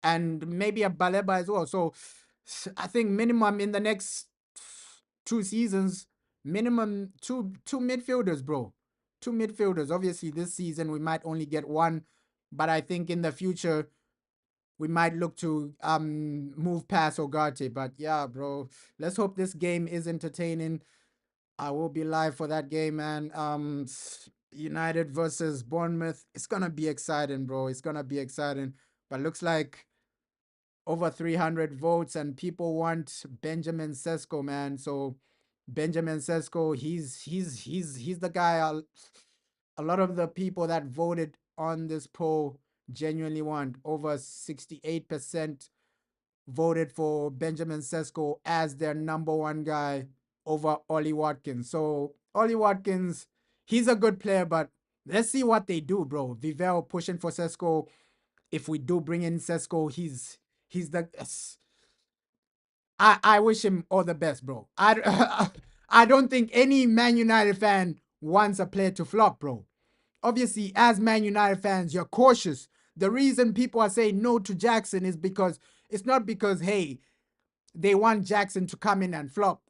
and maybe a Baleba as well. So I think minimum in the next 2 seasons, minimum two midfielders, bro. Two midfielders. Obviously, this season we might only get one, but I think in the future we might look to move past Ugarte. But yeah, bro, let's hope this game is entertaining. I will be live for that game, man. United versus Bournemouth. It's gonna be exciting, bro. It's gonna be exciting. But looks like over 300 votes, and people want Benjamin Sesko, man. So Benjamin Sesko, he's the guy. A lot of the people that voted on this poll genuinely want. Over 68% voted for Benjamin Sesko as their number one guy over Ollie Watkins. So Ollie Watkins, he's a good player, but let's see what they do, bro. Vivell pushing for Sesko. If we do bring in Sesko, he's the. I wish him all the best, bro. I don't think any Man United fan wants a player to flop, bro. Obviously, as Man United fans, you're cautious. The reason people are saying no to Jackson is because it's not because, hey, they want Jackson to come in and flop.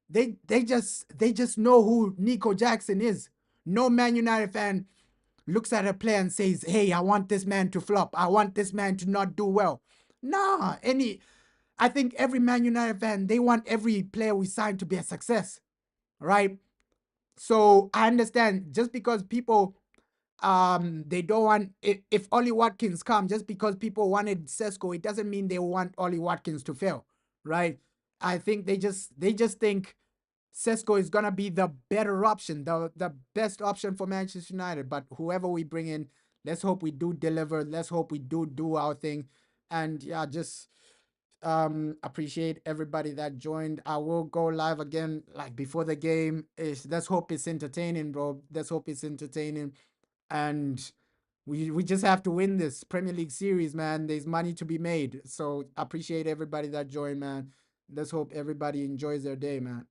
They just know who Nico Jackson is. No Man United fan looks at a player and says, "Hey, I want this man to flop. I want this man to not do well." Nah, I think every Man United fan, they want every player we sign to be a success, right? So I understand just because people they don't want, if Ollie Watkins come, just because people wanted Sesko, it doesn't mean they want Ollie Watkins to fail, right? I think they just think Sesko is gonna be the better option, the best option for Manchester United. But whoever we bring in, let's hope we do deliver. Let's hope we do our thing. And yeah, just appreciate everybody that joined. I will go live again like before the game. Let's hope it's entertaining, bro. Let's hope it's entertaining. And we just have to win this Premier League series, man. There's money to be made. So appreciate everybody that joined, man. Let's hope everybody enjoys their day, man.